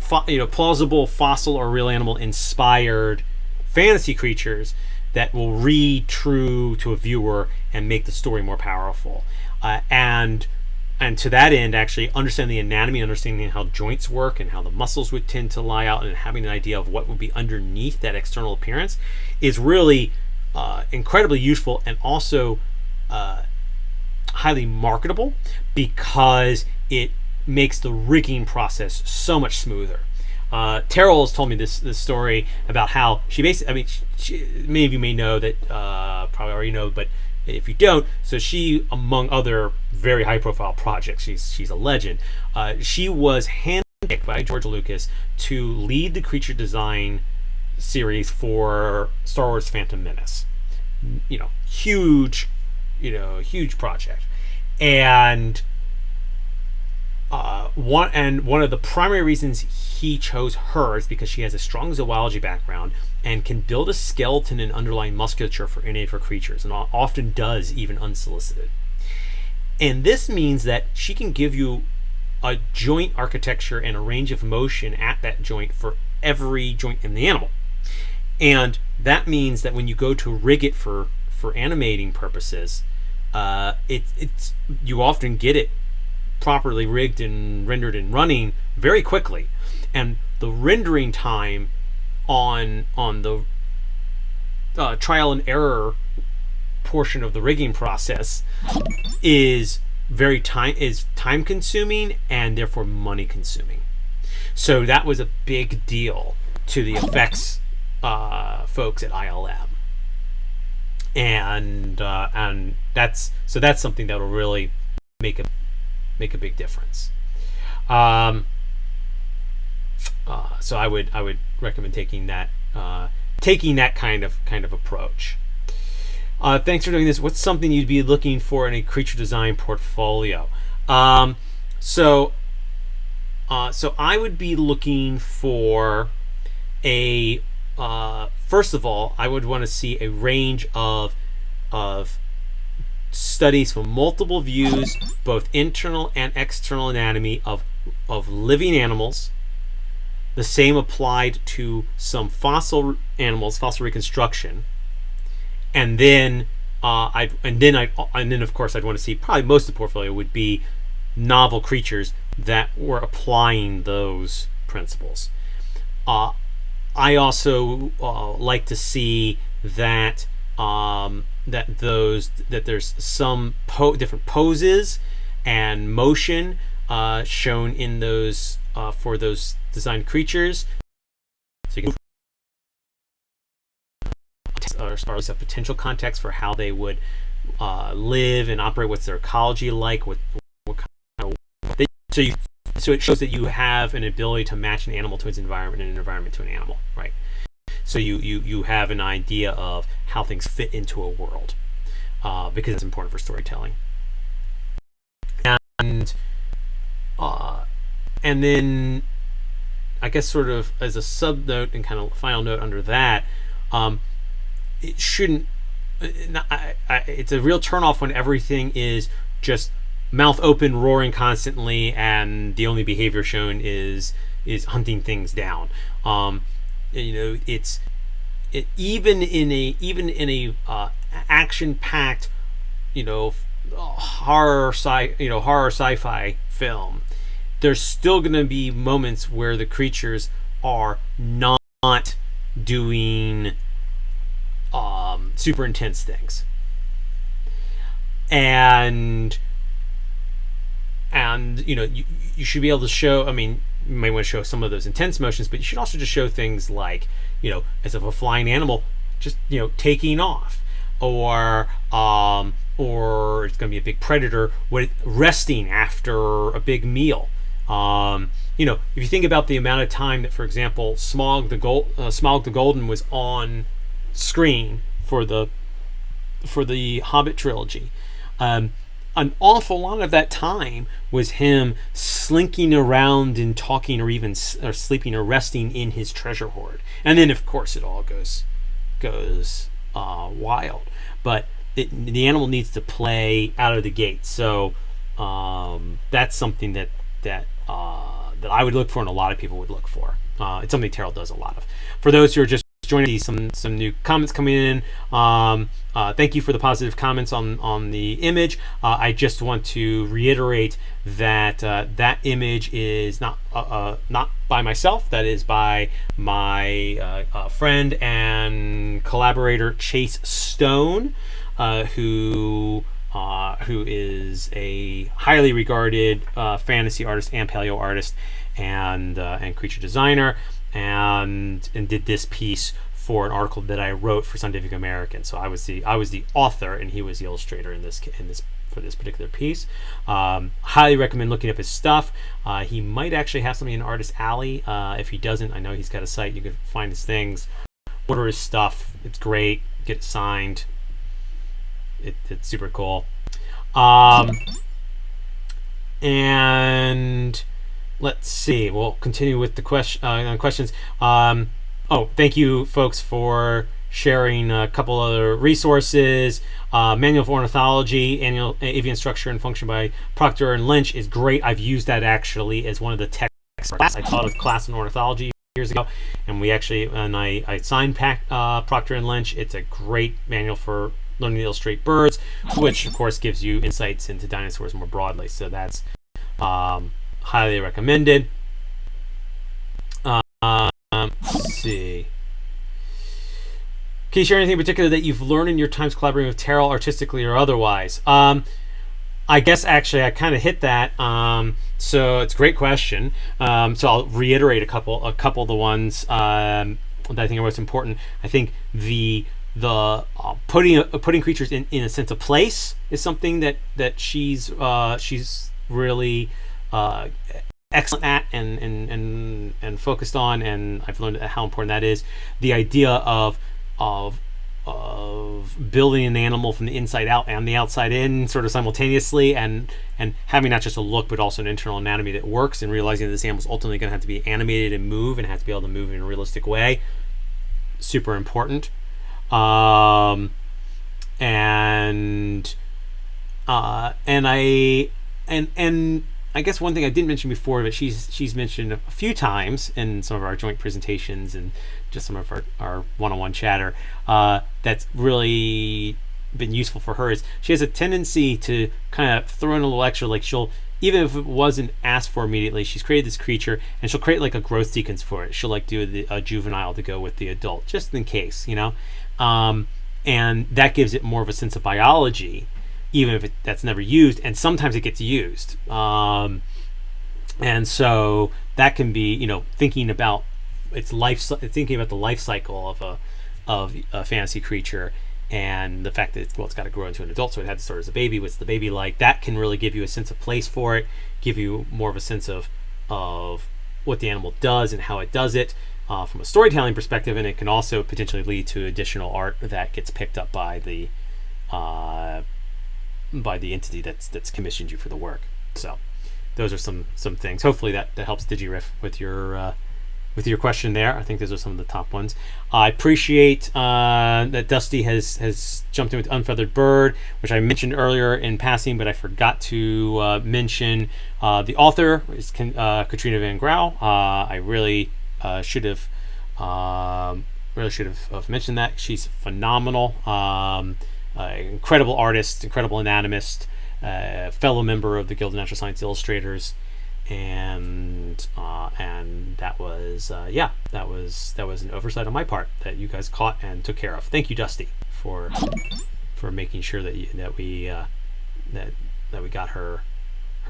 Speaker 1: fossil or real animal inspired fantasy creatures that will read true to a viewer and make the story more powerful. And to that end, actually understand the anatomy, understanding how joints work and how the muscles would tend to lie out, and having an idea of what would be underneath that external appearance is really incredibly useful and also highly marketable because it makes the rigging process so much smoother. Terrell has told me this story about how she basically, I mean, many of you may know that, probably already know, but if you don't, so she, among other very high profile projects, she's a legend. She was handpicked by George Lucas to lead the creature design series for Star Wars Phantom Menace. Huge project. And one of the primary reasons he chose her is because she has a strong zoology background and can build a skeleton and underlying musculature for any of her creatures, and often does, even unsolicited. And this means that she can give you a joint architecture and a range of motion at that joint for every joint in the animal. And that means that when you go to rig it for animating purposes, it's you often get it properly rigged and rendered and running very quickly. And the rendering time on the trial and error portion of the rigging process is time consuming and therefore money consuming. So that was a big deal to the effects folks at ILM, and that's something that will really make a big difference. So I would recommend taking that kind of approach. Thanks for doing this. What's something you'd be looking for in a creature design portfolio? So I would be looking for a first of all, I would want to see a range of studies from multiple views, both internal and external anatomy of living animals. The same applied to some fossil animals, fossil reconstruction. And then of course I'd want to see, probably most of the portfolio would be novel creatures that were applying those principles. I also like to see that there's some different poses and motion shown in those for those designed creatures, so you can or a potential context for how they would live and operate. What's their ecology like? What kind of so it shows that you have an ability to match an animal to its environment and an environment to an animal, right? So you have an idea of how things fit into a world, because it's important for storytelling. And then I guess sort of as a sub note and kind of final note under that, it shouldn't. It's a real turnoff when everything is just mouth open, roaring constantly, and the only behavior shown is hunting things down. It's even in a action-packed, horror sci-fi film, there's still going to be moments where the creatures are not doing super intense things, and you should be able to show. I mean, you may want to show some of those intense motions, but you should also just show things like, as of a flying animal just taking off, or it's going to be a big predator resting after a big meal. If you think about the amount of time that, for example, Smaug the Golden was on screen for the Hobbit trilogy, an awful lot of that time was him slinking around and talking, or sleeping or resting in his treasure hoard. And then, of course, it all goes wild. But the animal needs to play out of the gate. So that's something that I would look for, and a lot of people would look for. It's something Terrell does a lot of. For those who are just joining some new comments coming in. Thank you for the positive comments on the image. I just want to reiterate that that image is not by myself. That is by my friend and collaborator Chase Stone, who is a highly regarded fantasy artist and paleo artist and creature designer, and did this piece for an article that I wrote for Scientific American. So I was the author and he was the illustrator in this for this particular piece. Highly recommend looking up his stuff. He might actually have something in Artist Alley. If he doesn't, I know he's got a site. You can find his things, order his stuff. It's great. Get it signed. It's super cool. And let's see. We'll continue with the questions. Oh, thank you, folks, for sharing a couple other resources. Manual of Ornithology, Annual Avian Structure and Function by Proctor and Lynch is great. I've used that actually as one of the texts. I taught a class in ornithology years ago, and I signed Proctor and Lynch. It's a great manual for learning to illustrate birds, which of course gives you insights into dinosaurs more broadly. So that's highly recommended. Let's see. Can you share anything in particular that you've learned in your times collaborating with Terrell, artistically or otherwise? I guess actually I kind of hit that. So it's a great question. So I'll reiterate a couple of the ones that I think are most important. I think the putting creatures in a sense of place is something that she's really excellent at and focused on, and I've learned how important that is. The idea of building an animal from the inside out and the outside in sort of simultaneously, and having not just a look but also an internal anatomy that works, and realizing that this animal's ultimately going to have to be animated and move and has to be able to move in a realistic way. Super important. And I guess one thing I didn't mention before, but she's mentioned a few times in some of our joint presentations and just some of our one-on-one chatter, that's really been useful for her, is she has a tendency to kind of throw in a little extra, like she'll, even if it wasn't asked for immediately, she's created this creature and she'll create like a growth sequence for it. She'll like do a juvenile to go with the adult, just in case, and that gives it more of a sense of biology, even if that's never used, and sometimes it gets used. And so that can be, thinking about its life, thinking about the life cycle of a fantasy creature, and the fact that it's got to grow into an adult, so it had to start as a baby. What's the baby like? That can really give you a sense of place for it, give you more of a sense of what the animal does and how it does it from a storytelling perspective, and it can also potentially lead to additional art that gets picked up by the entity that's commissioned you for the work. So those are some things. Hopefully that helps DigiRiff with your question there. I think those are some of the top ones. I appreciate that Dusty has jumped in with Unfeathered Bird, which I mentioned earlier in passing, but I forgot to mention the author is Katrina Van Grauw. I really should have mentioned that. She's phenomenal. Incredible artist, incredible anatomist, fellow member of the Guild of Natural Science Illustrators, and that was an oversight on my part that you guys caught and took care of. Thank you, Dusty, for making sure that we got her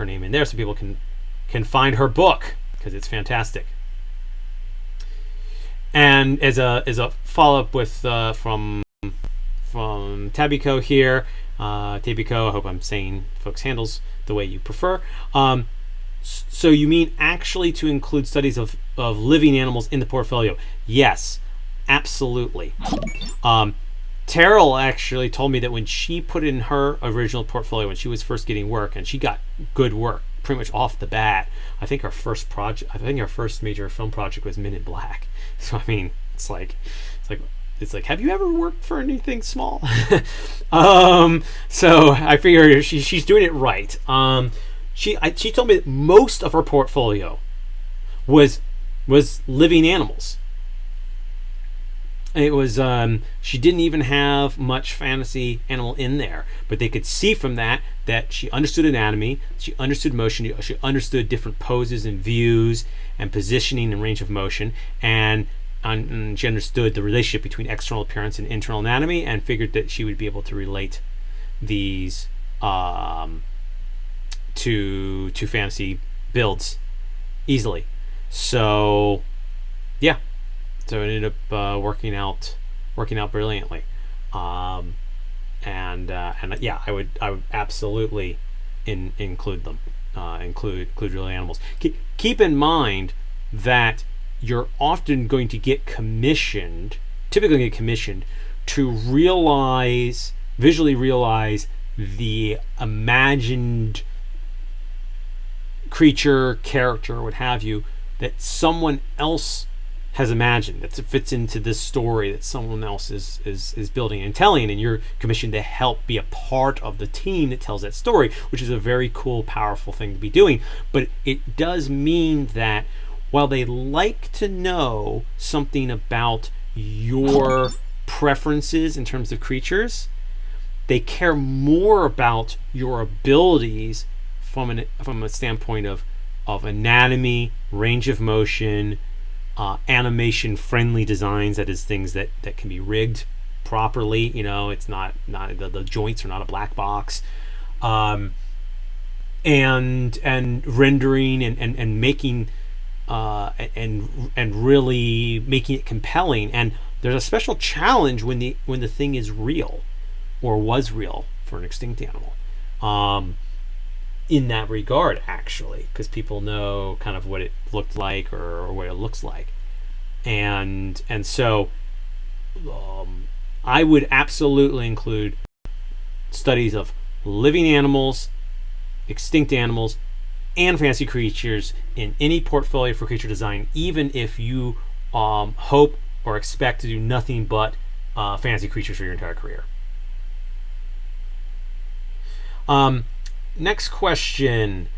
Speaker 1: name in there so people can find her book, because it's fantastic. And as a follow up with from Tabiko here, Tabiko, I hope I'm saying folks' handles the way you prefer. So you mean actually to include studies of living animals in the portfolio? Yes, absolutely. Terrell actually told me that when she put in her original portfolio, when she was first getting work, and she got good work pretty much off the bat. I think our first major film project was Men in Black. So I mean, it's like, have you ever worked for anything small? So I figure she's doing it right. She told me that most of her portfolio was living animals. It was she didn't even have much fantasy animal in there, but they could see from that she understood anatomy, she understood motion, she understood different poses and views and positioning and range of motion, and she understood the relationship between external appearance and internal anatomy, and figured that she would be able to relate these to fantasy builds easily. So yeah, so it ended up working out brilliantly. And yeah, I would absolutely include them, include real animals. Keep in mind that you're often going to get commissioned, typically to visually realize the imagined creature, character, what have you, that someone else has imagined, that fits into this story that someone else is building and telling, and you're commissioned to help be a part of the team that tells that story, which is a very cool, powerful thing to be doing. But it does mean that while they like to know something about your preferences in terms of creatures, they care more about your abilities from a standpoint of anatomy, range of motion, animation friendly designs, that is things that can be rigged properly. It's not the joints are not a black box, and rendering and making and really making it compelling. And there's a special challenge when the thing is real or was real for an extinct animal, in that regard, actually, because people know kind of what it looked like or what it looks like, and so I would absolutely include studies of living animals, extinct animals, and fantasy creatures in any portfolio for creature design, even if you hope or expect to do nothing but fantasy creatures for your entire career. Next question.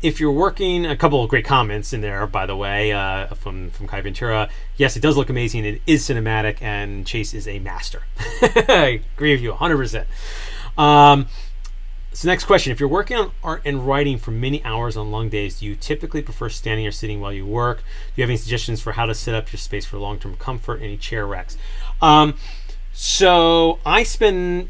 Speaker 1: If you're working, a couple of great comments in there, by the way, from Kai Ventura. Yes, it does look amazing. It is cinematic, and Chase is a master. I agree with you 100%. So next question. If you're working on art and writing for many hours on long days, do you typically prefer standing or sitting while you work? Do you have any suggestions for how to set up your space for long-term comfort? Any chair racks? So I spend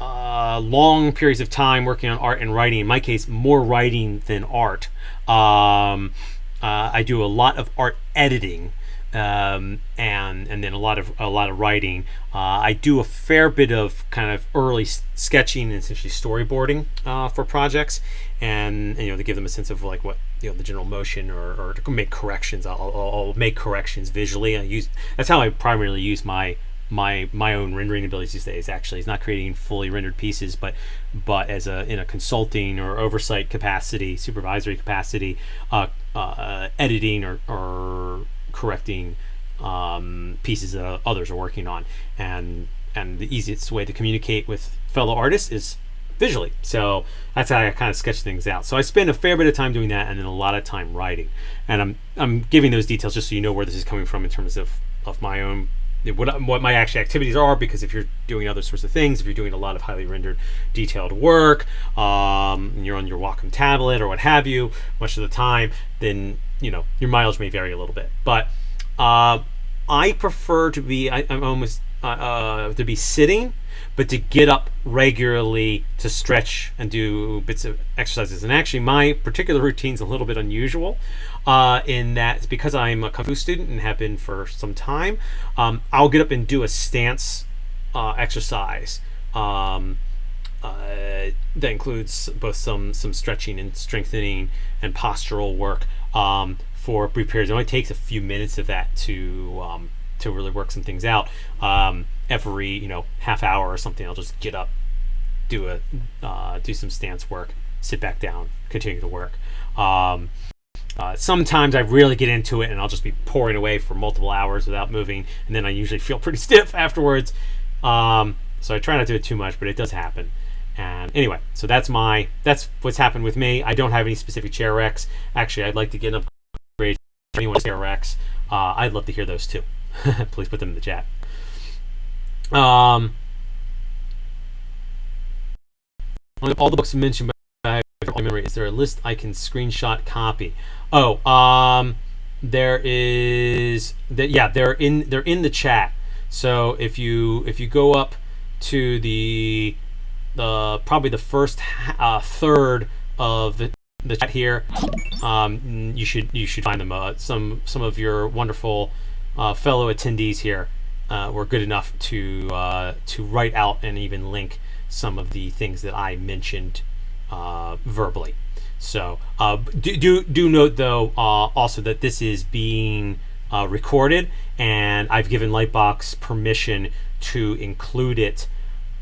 Speaker 1: long periods of time working on art and writing. In my case, more writing than art. I do a lot of art editing, and then a lot of writing. I do a fair bit of kind of early sketching and essentially storyboarding for projects, and to give them a sense of like what the general motion, or to make corrections. I'll make corrections visually. That's how I primarily use my own rendering abilities these days. Actually, it's not creating fully rendered pieces, but as in a consulting or oversight capacity, supervisory capacity, editing or correcting pieces that others are working on. And the easiest way to communicate with fellow artists is visually. So that's how I kind of sketch things out. So I spend a fair bit of time doing that, and then a lot of time writing. And I'm giving those details just so you know where this is coming from in terms of my own, what my actual activities are, because if you're doing other sorts of things, if you're doing a lot of highly rendered detailed work, and you're on your Wacom tablet or what have you much of the time, then your mileage may vary a little bit. But I prefer to be to be sitting, but to get up regularly to stretch and do bits of exercises. And actually, my particular routine is a little bit unusual, in that it's because I'm a Kung Fu student and have been for some time. I'll get up and do a stance exercise that includes both some stretching and strengthening and postural work for brief periods. It only takes a few minutes of that to really work some things out. Every half hour or something, I'll just get up, do some stance work, sit back down, continue to work. Sometimes I really get into it and I'll just be pouring away for multiple hours without moving, and then I usually feel pretty stiff afterwards. So I try not to do it too much, but it does happen. And anyway, so that's what's happened with me. I don't have any specific chair recs. Actually, I'd like to get an upgrade for anyone chair recs. I'd love to hear those too. Please put them in the chat. Um, all the books mentioned by memory. Is there a list I can screenshot copy? Oh, there is. Yeah, they're in the chat. So if you go up to the probably the first third of the chat here, you should find them. Some of your wonderful fellow attendees here were good enough to write out and even link some of the things that I mentioned verbally. So do note though also that this is being recorded, and I've given Lightbox permission to include it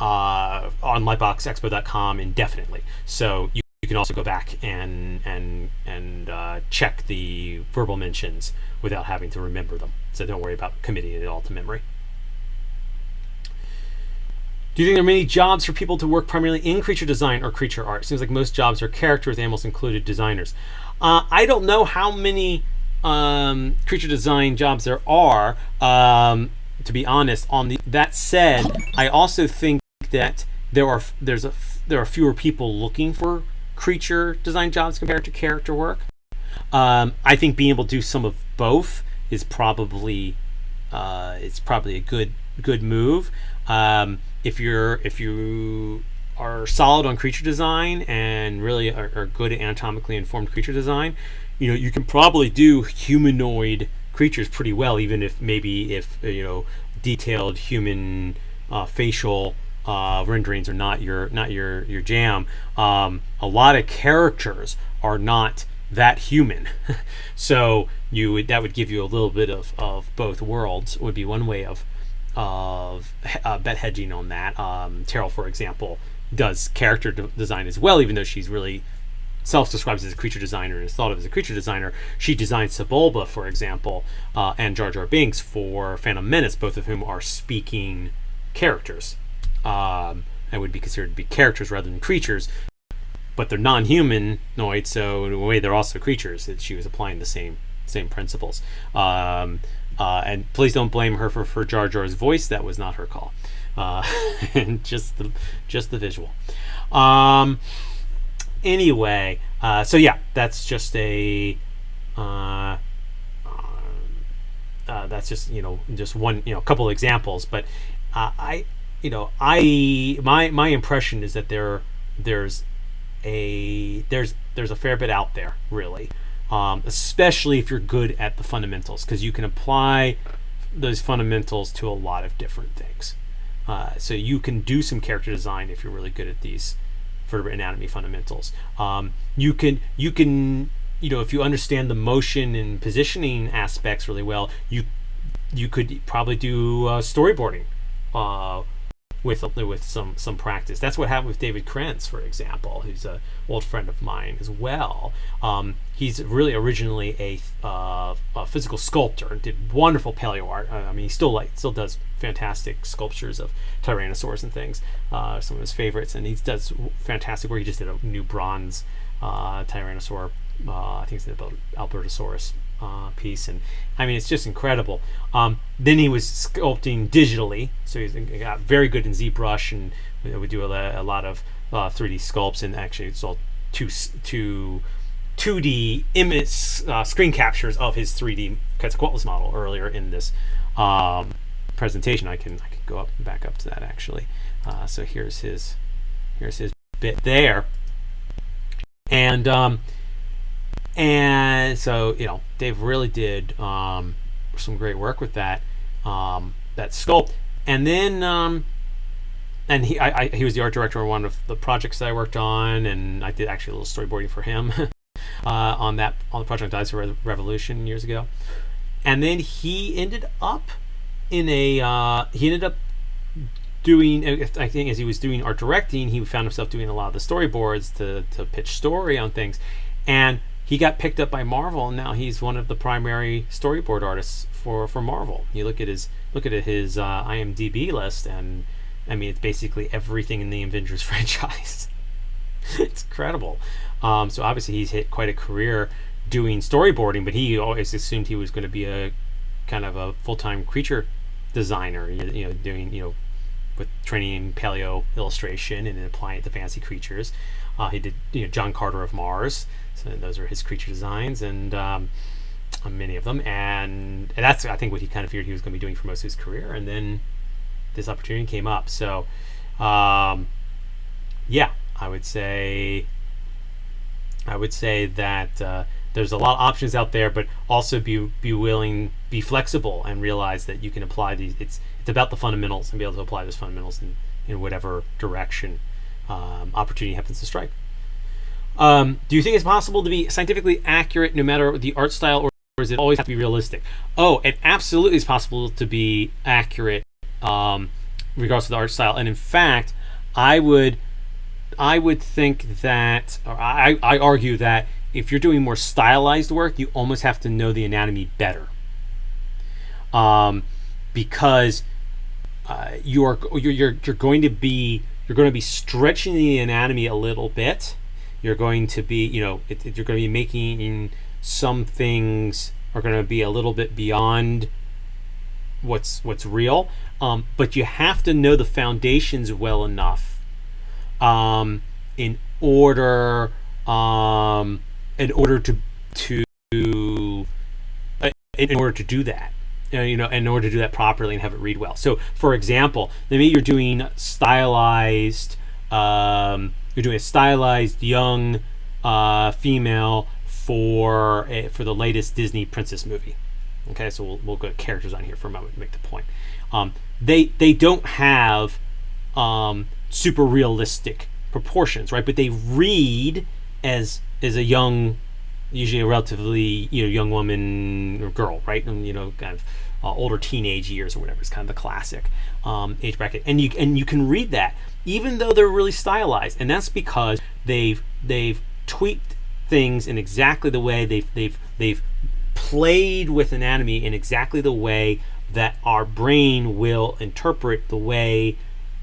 Speaker 1: on lightboxexpo.com indefinitely. So you can also go back and check the verbal mentions without having to remember them. So don't worry about committing it all to memory. Do you think there are many jobs for people to work primarily in creature design or creature art? Seems like most jobs are character with animals included designers. I don't know how many creature design jobs there are, to be honest. That said, I also think that there are fewer people looking for creature design jobs compared to character work. I think being able to do some of both is probably a good move. If you are solid on creature design and really are good at anatomically informed creature design, you can probably do humanoid creatures pretty well, even if detailed human facial renderings are not your jam. A lot of characters are not that human, so that would give you a little bit of both worlds. Would be one way of bet hedging on that. Terrell, for example, does character design as well, even though she's really self-describes as a creature designer and is thought of as a creature designer. She designed Sebulba, for example, and Jar Jar Binks for Phantom Menace, both of whom are speaking characters, and would be considered to be characters rather than creatures, but they're non-humanoid, so in a way they're also creatures. She was applying the same principles. And please don't blame her for Jar Jar's voice. That was not her call, and just the visual. Anyway, so yeah, that's just that's just just one couple of examples. But my impression is that there's a fair bit out there, really. Especially if you're good at the fundamentals, because you can apply those fundamentals to a lot of different things. So you can do some character design if you're really good at these vertebrate anatomy fundamentals. You can if you understand the motion and positioning aspects really well, you could probably do storyboarding with some practice. That's what happened with David Krentz, for example, who's an old friend of mine as well. He's really originally a physical sculptor and did wonderful paleo art. He still does fantastic sculptures of tyrannosaurs and things, some of his favorites, and he does fantastic work. He just did a new bronze tyrannosaur, I think it's about Albertosaurus piece, and it's just incredible. Then he was sculpting digitally, so he got very good in ZBrush, and would do a lot of 3D sculpts, and actually it's all 2D image screen captures of his 3D Quetzalcoatlus model earlier in this presentation. I can go back up to that actually. So here's his bit there, and so Dave really did some great work with that sculpt, and then and he was the art director on one of the projects that I worked on, and I did actually a little storyboarding for him on the project Dinosaur Revolution years ago. And then he ended up doing, I think, as he was doing art directing, he found himself doing a lot of the storyboards to pitch story on things, and he got picked up by Marvel, and now he's one of the primary storyboard artists for Marvel. You look at his IMDb list, and it's basically everything in the Avengers franchise. It's incredible. So obviously he's hit quite a career doing storyboarding, but he always assumed he was going to be a kind of a full-time creature designer, doing, with training in paleo illustration and then applying it to fancy creatures. He did, John Carter of Mars, so those are his creature designs, and many of them, and that's, I think, what he kind of feared he was going to be doing for most of his career. And then this opportunity came up. So yeah, I would say that there's a lot of options out there, but also be willing, be flexible, and realize that you can apply these. It's about the fundamentals, and be able to apply those fundamentals in whatever direction opportunity happens to strike. Do you think it's possible to be scientifically accurate no matter the art style, or does it always have to be realistic? Oh, it absolutely is possible to be accurate, regardless of the art style. And in fact, I would think that, or I argue that if you're doing more stylized work, you almost have to know the anatomy better, because you're going to be stretching the anatomy a little bit. You're going to be, you're going to be making some things are going to be a little bit beyond what's real, but you have to know the foundations well enough in order to do that, in order to do that properly and have it read well. So, for example, maybe you're doing a stylized young female for the latest Disney princess movie. Okay, so we'll go to characters on here for a moment to make the point. They don't have super realistic proportions, right? But they read as a young, usually a relatively young woman or girl, right? And kind of older teenage years or whatever is kind of the classic age bracket, and you can read that even though they're really stylized, and that's because they've tweaked things in exactly the way they've played with anatomy in exactly the way that our brain will interpret the way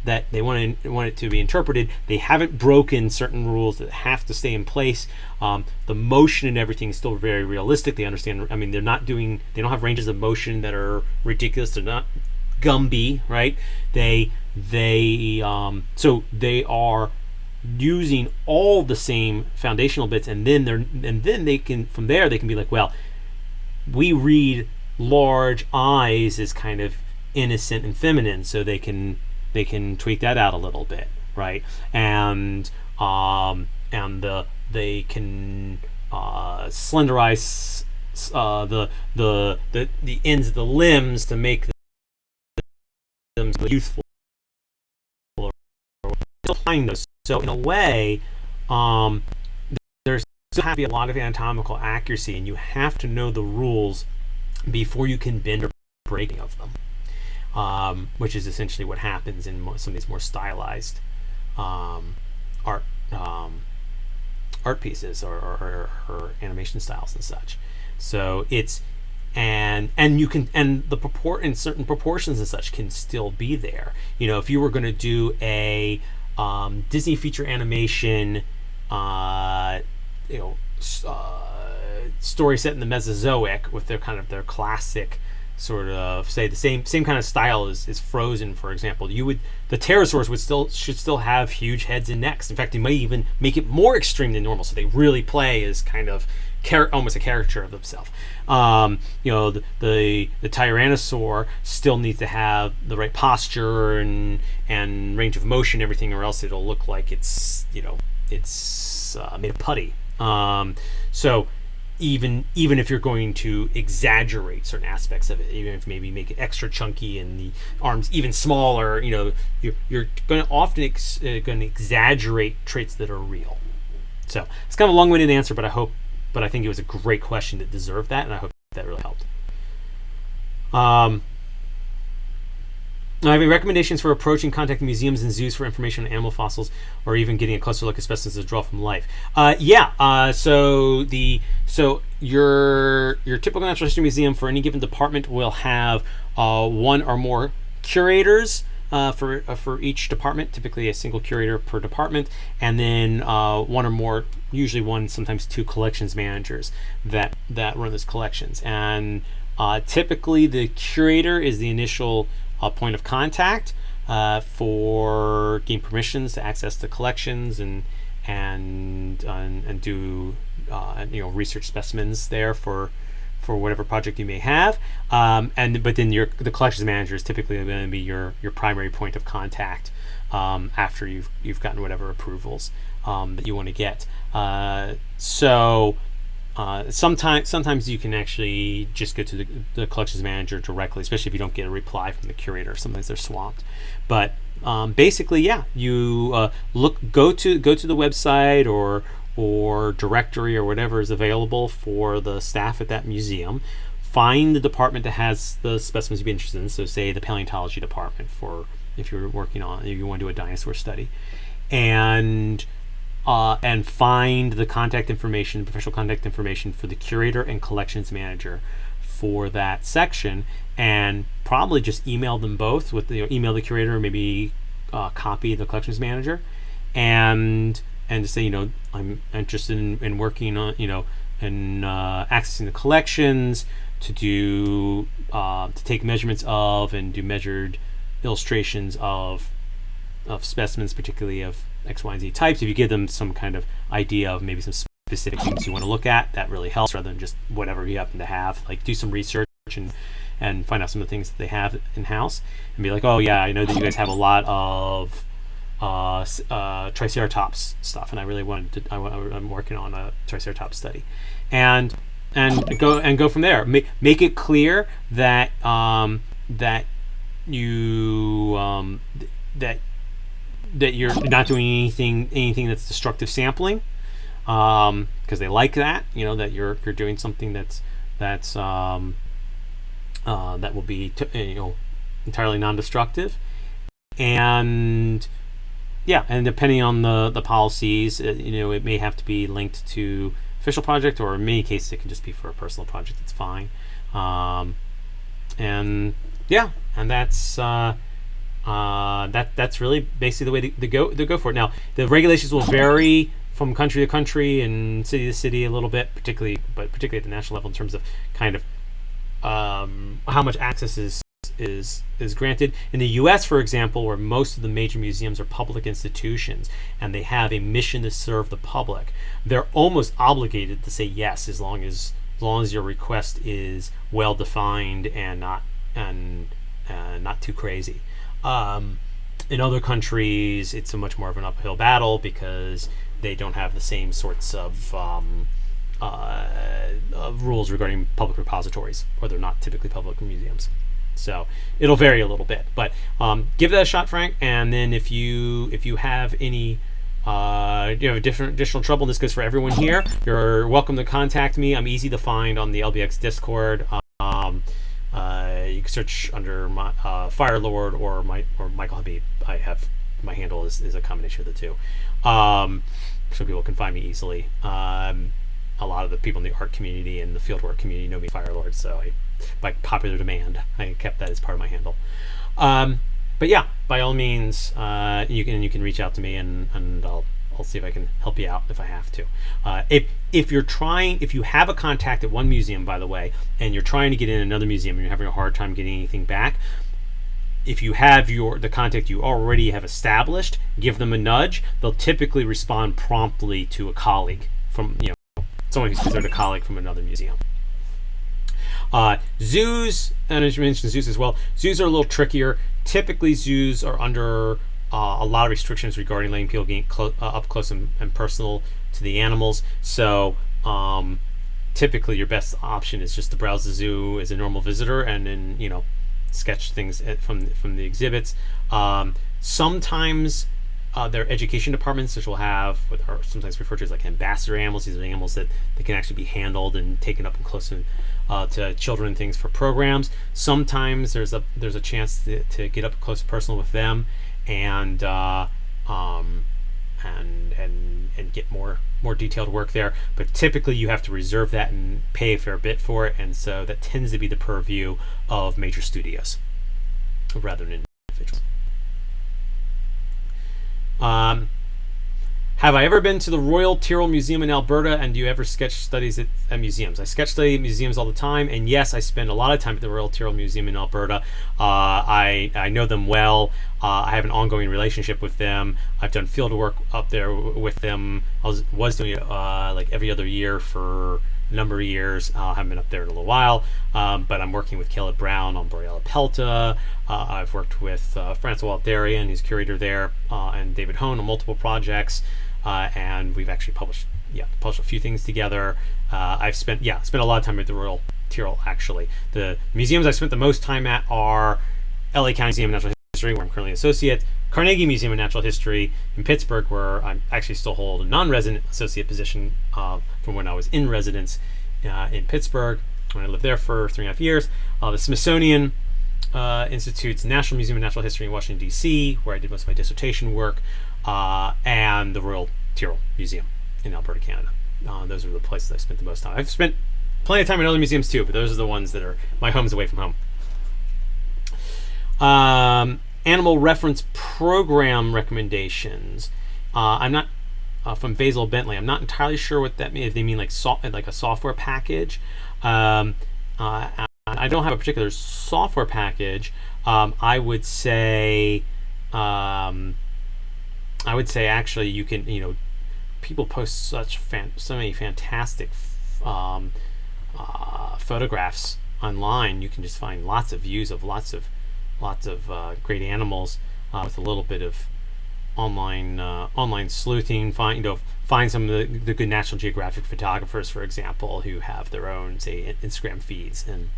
Speaker 1: that they want it to be interpreted. They haven't broken certain rules that have to stay in place. The motion and everything is still very realistic. They understand. I mean, they don't have ranges of motion that are ridiculous. They're not Gumby, right? So they are using all the same foundational bits, and then they can, from there they can be like, well, we read large eyes as kind of innocent and feminine, so they can tweak that out a little bit, right? And they can slenderize the ends of the limbs to make them youthful, or still applying those. So in a way, there's still have to be a lot of anatomical accuracy, and you have to know the rules before you can bend or break any of them. Which is essentially what happens in some of these more stylized art pieces or animation styles and such. So it's and you can, and the certain proportions and such can still be there. If you were going to do a Disney feature animation, story set in the Mesozoic with their classic sort of, say, the same kind of style as Frozen, for example, the pterosaurs should still have huge heads and necks. In fact, they might even make it more extreme than normal, so they really play as kind of almost a caricature of themselves. The Tyrannosaur still needs to have the right posture and range of motion, everything, or else it'll look like it's made of putty. So even if you're going to exaggerate certain aspects of it, even if maybe make it extra chunky and the arms even smaller, you're going to often going to exaggerate traits that are real. So it's kind of a long-winded answer, but I think it was a great question that deserved that, and I hope that really helped. I have any recommendations for approaching contacting museums and zoos for information on animal fossils, or even getting a closer look at specimens to draw from life? So your typical natural history museum for any given department will have one or more curators for each department, typically a single curator per department, and then one or more, usually one, sometimes two collections managers that run those collections. And Typically, the curator is the initial point of contact for gain permissions to access the collections and do research specimens there for whatever project you may have. But then the collections manager is typically going to be your primary point of contact after you've gotten whatever approvals that you want to get. Sometimes you can actually just go to the collections manager directly, especially if you don't get a reply from the curator. Sometimes they're swamped. But basically, yeah, you go to the website or directory or whatever is available for the staff at that museum. Find the department that has the specimens you'd be interested in. So say the paleontology department for if you want to do a dinosaur study, and find the contact information, professional contact information for the curator and collections manager for that section, and probably just email them both with email the curator, maybe copy the collections manager, and just say, I'm interested in working on, accessing the collections to take measurements of and do measured illustrations of specimens, particularly of X, Y, and Z types. If you give them some kind of idea of maybe some specific things you want to look at, that really helps, rather than just whatever you happen to have. Like, do some research and find out some of the things that they have in-house, and be like, oh yeah, I know that you guys have a lot of Triceratops stuff, and I really I'm working on a Triceratops study, and go from there. Make it clear that you that you're not doing anything that's destructive sampling, because they like that, that you're doing something that will be entirely non-destructive, and depending on the policies, it may have to be linked to official project, or in many cases it can just be for a personal project. It's fine, and that's that's really basically the way to go for it. Now, the regulations will vary from country to country and city to city a little bit, particularly at the national level, in terms of kind of how much access is granted. In the U.S., for example, where most of the major museums are public institutions and they have a mission to serve the public, they're almost obligated to say yes, as long as your request is well defined and not too crazy. In other countries, it's a much more of an uphill battle because they don't have the same sorts of rules regarding public repositories, or they're not typically public museums. So it'll vary a little bit, but give that a shot, Frank. And then if you have any additional trouble, and this goes for everyone here, you're welcome to contact me. I'm easy to find on the LBX Discord. You can search under my Firelord or Michael Habib. I have my handle is a combination of the two, so people can find me easily. A lot of the people in the art community and the fieldwork community know me Firelord, so by popular demand, I kept that as part of my handle. But yeah, by all means, you can reach out to me, and I'll see if I can help you out if I have to. If you have a contact at one museum, by the way, and you're trying to get in another museum and you're having a hard time getting anything back, if you have the contact you already have established, give them a nudge. They'll typically respond promptly to a colleague from someone who's considered a colleague from another museum. Zoos, and as you mentioned, zoos as well. Zoos are a little trickier. Typically, zoos are under a lot of restrictions regarding letting people get up close and personal to the animals. So typically, your best option is just to browse the zoo as a normal visitor, and then sketch things from the exhibits. Sometimes their education departments, which will have what are sometimes referred to as like ambassador animals. These are animals that can actually be handled and taken up and close to children and things for programs. Sometimes there's a chance to get up close and personal with them, and get more detailed work there. But typically you have to reserve that and pay a fair bit for it, and so that tends to be the purview of major studios rather than individuals. Have I ever been to the Royal Tyrrell Museum in Alberta, and do you ever sketch studies at museums? I sketch study at museums all the time, and yes, I spend a lot of time at the Royal Tyrrell Museum in Alberta. I know them well. I have an ongoing relationship with them. I've done field work up there with them. I was doing it like every other year for a number of years. I haven't been up there in a little while, but I'm working with Caleb Brown on Boreala pelta. I've worked with Francois Darian, who's curator there, and David Hone on multiple projects. And we've actually published a few things together. I've spent a lot of time at the Royal Tyrrell. Actually, the museums I've spent the most time at are LA County Museum of Natural History, where I'm currently associate, Carnegie Museum of Natural History in Pittsburgh, where I actually still hold a non-resident associate position from when I was in residence in Pittsburgh, when I lived there for 3.5 years. The Smithsonian Institute's National Museum of Natural History in Washington, D.C., where I did most of my dissertation work, and the Royal Tyrrell Museum in Alberta, Canada. Those are the places I've spent the most time. I've spent plenty of time in other museums too, but those are the ones that are my homes away from home. Animal reference program recommendations. I'm not from Basil Bentley. I'm not entirely sure what that means. If they mean like a software package. I don't have a particular software package. I would say actually you can, people post so many fantastic photographs online. You can just find lots of views of lots of great animals with a little bit of online sleuthing. Find some of the good National Geographic photographers, for example, who have their own, say, Instagram feeds, and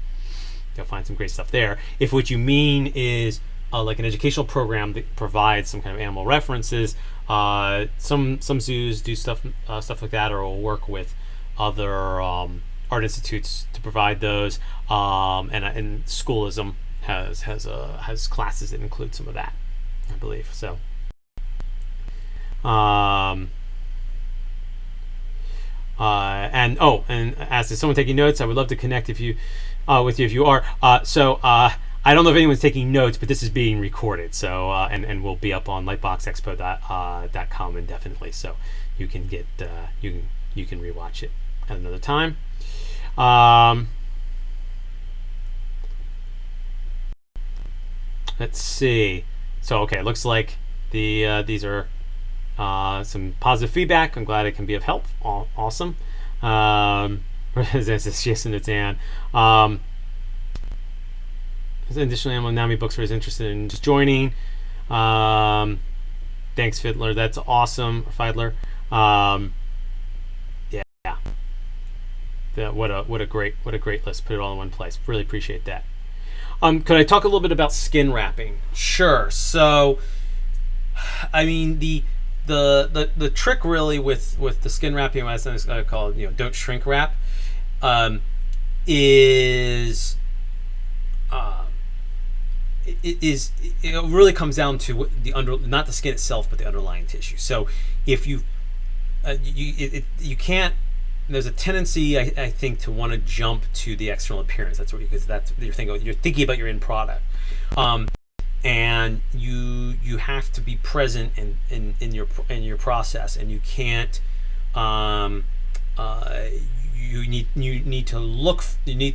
Speaker 1: you'll find some great stuff there. If what you mean is like an educational program that provides some kind of animal references, some zoos do stuff like that, or will work with other art institutes to provide those. And Schoolism has classes that include some of that, I believe. So, and as to someone taking notes, I would love to connect with you if you are. I don't know if anyone's taking notes, but this is being recorded, so and will be up on lightboxexpo.com indefinitely, so you can get you can rewatch it at another time. Let's see. So okay, it looks like these are some positive feedback. I'm glad it can be of help. Awesome. This is Jason Natan. Additionally, I'm on NAMI books where he's interested in just joining. Thanks, Fiddler. That's awesome, Fiddler. What a great list. Put it all in one place. Really appreciate that. Could I talk a little bit about skin wrapping? Sure. So, I mean the trick really with the skin wrapping, I sometimes call it, don't shrink wrap, is it really comes down to not the skin itself, but the underlying tissue. So if you can't. There's a tendency, I think, to want to jump to the external appearance. That's because you're thinking about your end product, and you have to be present in your process, and you can't. You need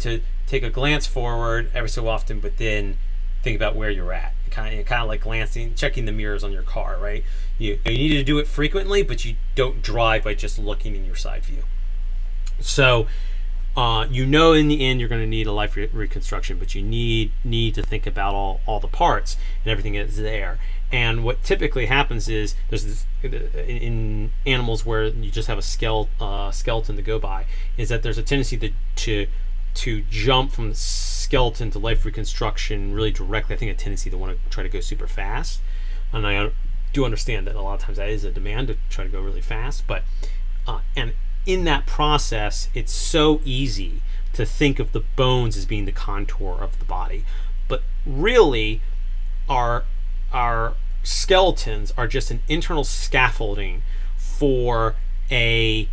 Speaker 1: to take a glance forward every so often, but then think about where you're at. Kind of like checking the mirrors on your car, right? You need to do it frequently, but you don't drive by just looking in your side view. So, in the end, you're going to need a life reconstruction, but you need to think about all the parts and everything that's there. And what typically happens is there's this, in animals where you just have a skeleton to go by, is that there's a tendency to jump from the skeleton to life reconstruction really directly. I think a tendency to want to try to go super fast, and I do understand that a lot of times that is a demand to try to go really fast, but and in that process, it's so easy to think of the bones as being the contour of the body, but really our skeletons are just an internal scaffolding for a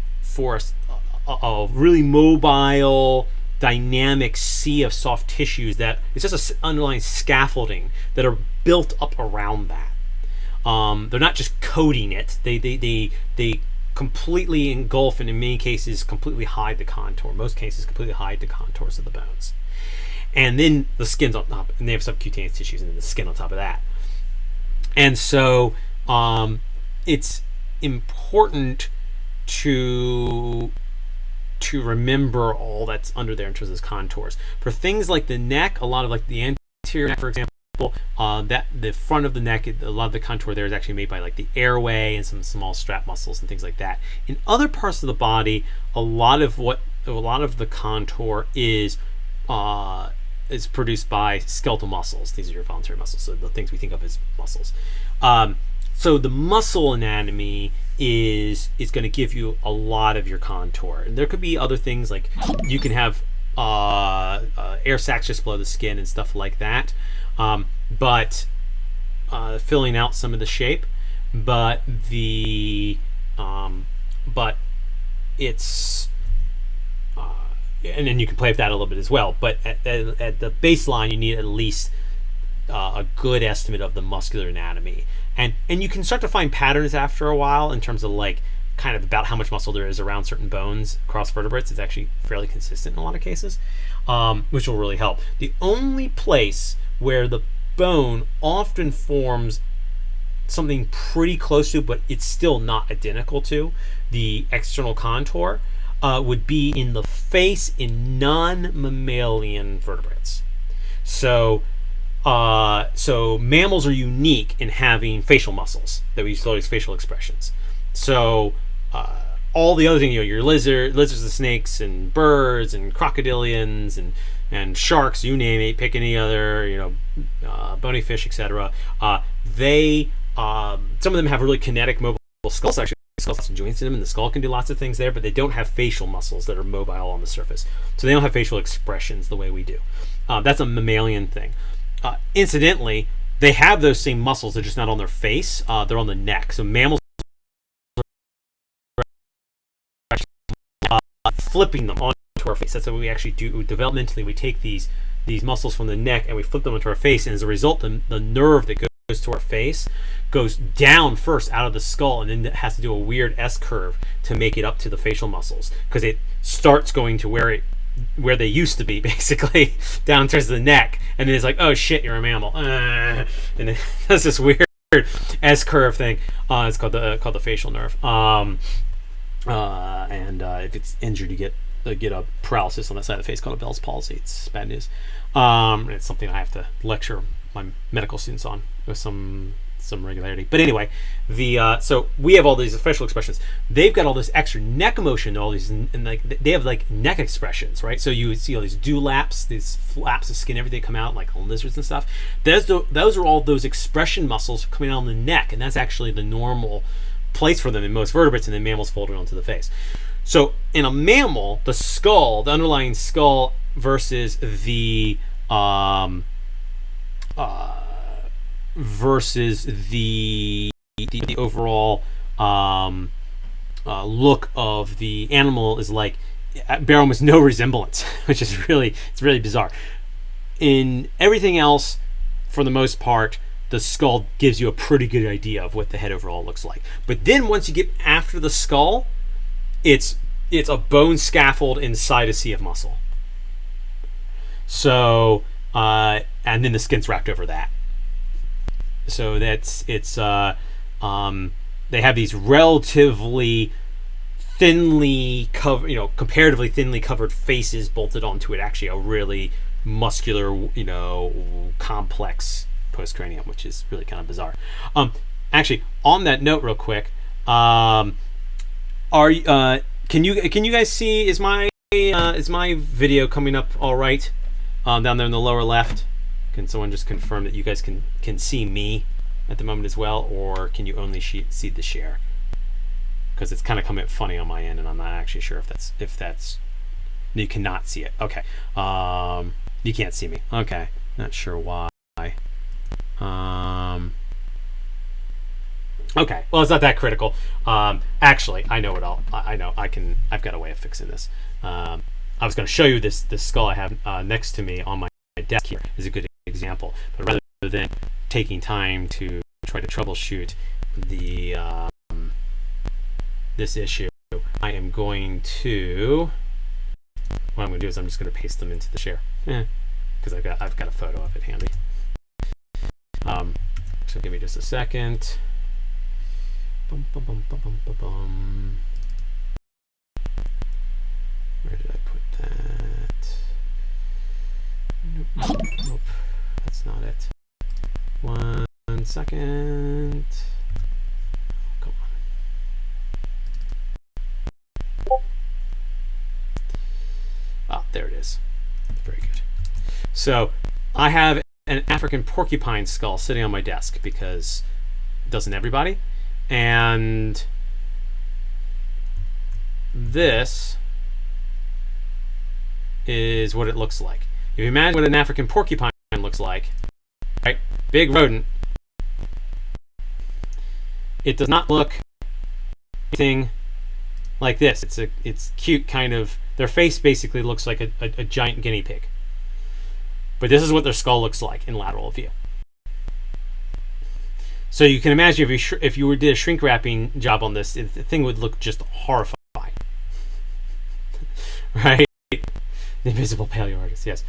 Speaker 1: really mobile, dynamic sea of soft tissues that it's just an underlying scaffolding that are built up around that. they're not just coating it. They completely engulf, and in many cases completely hide the contour. Most cases completely hide the contours of the bones. And then the skin's on top, and they have subcutaneous tissues, and then the skin on top of that. And so it's important to remember all that's under there in terms of those contours. For things like the neck, a lot of like the anterior neck, for example, that the front of the neck, a lot of the contour there is actually made by like the airway and some small strap muscles and things like that. In other parts of the body, a lot of the contour is produced by skeletal muscles. These are your voluntary muscles, so the things we think of as muscles. So the muscle anatomy is going to give you a lot of your contour. And there could be other things, like you can have air sacs just below the skin and stuff like that, but filling out some of the shape. But it's and then you can play with that a little bit as well. But at the baseline, you need at least a good estimate of the muscular anatomy. And you can start to find patterns after a while in terms of like kind of about how much muscle there is around certain bones across vertebrates. It's actually fairly consistent in a lot of cases, which will really help. The only place where the bone often forms something pretty close to, but it's still not identical to, the external contour would be in the face in non-mammalian vertebrates. So mammals are unique in having facial muscles that we use all these facial expressions. So all the other things, your lizards and snakes and birds and crocodilians and sharks, you name it, pick any other, bony fish, etc. Some of them have really kinetic, mobile skulls. Actually, skulls have some joints in them, and the skull can do lots of things there, but they don't have facial muscles that are mobile on the surface. So they don't have facial expressions the way we do. That's a mammalian thing. Incidentally, they have those same muscles. They're just not on their face. They're on the neck. So mammals are flipping them onto our face. That's what we actually do developmentally. We take these muscles from the neck and we flip them onto our face, and as a result, the nerve that goes to our face goes down first out of the skull, and then it has to do a weird S curve to make it up to the facial muscles, because it starts going to where they used to be, basically down towards the neck, and then it's like, oh shit, you're a mammal, and it does this weird S curve thing. It's called the facial nerve. And if it's injured, you get a paralysis on that side of the face called a Bell's palsy. It's bad news. It's something I have to lecture my medical students on with some regularity. But anyway, so we have all these facial expressions. They've got all this extra neck motion, all these, and like they have like neck expressions, right? So you see all these dewlaps, these flaps of skin, everything come out like on lizards and stuff. Those are all those expression muscles coming out on the neck, and that's actually the normal place for them in most vertebrates, and then mammals fold it onto the face. So in a mammal, the skull, the underlying skull versus the overall look of the animal is like bear almost no resemblance, which is it's really bizarre. In everything else, for the most part, the skull gives you a pretty good idea of what the head overall looks like. But then once you get after the skull, it's a bone scaffold inside a sea of muscle. So and then the skin's wrapped over that. So they have these relatively thinly covered, comparatively thinly covered faces bolted onto it. Actually, a really muscular, complex postcranium, which is really kind of bizarre. Actually, on that note, real quick, can you guys see? Is my video coming up all right? Down there in the lower left. Can someone just confirm that you guys can see me at the moment as well, or can you only see the share? Because it's kind of coming up funny on my end, and I'm not actually sure if that's you cannot see it. Okay, you can't see me. Okay, not sure why. Okay, well, it's not that critical. Actually, I know I've got a way of fixing this. I was going to show you this skull I have next to me on my desk here is a good example, but rather than taking time to try to troubleshoot the this issue, I am going to, what I'm going to do is I'm just going to paste them into the share, because I've got a photo of it handy. So give me just a second. Bum, bum, bum, bum, bum, bum, bum. Where did I put that? Nope, nope, that's not it. 1 second. Come on. Ah, there it is. Very good. So I have an African porcupine skull sitting on my desk, because doesn't everybody? And this is what it looks like. If you imagine what an African porcupine looks like, right? Big rodent. It does not look anything like this. It's cute, kind of. Their face basically looks like a giant guinea pig. But this is what their skull looks like in lateral view. So you can imagine if you did a shrink wrapping job on this, the thing would look just horrifying, right? The invisible paleo artist, yes.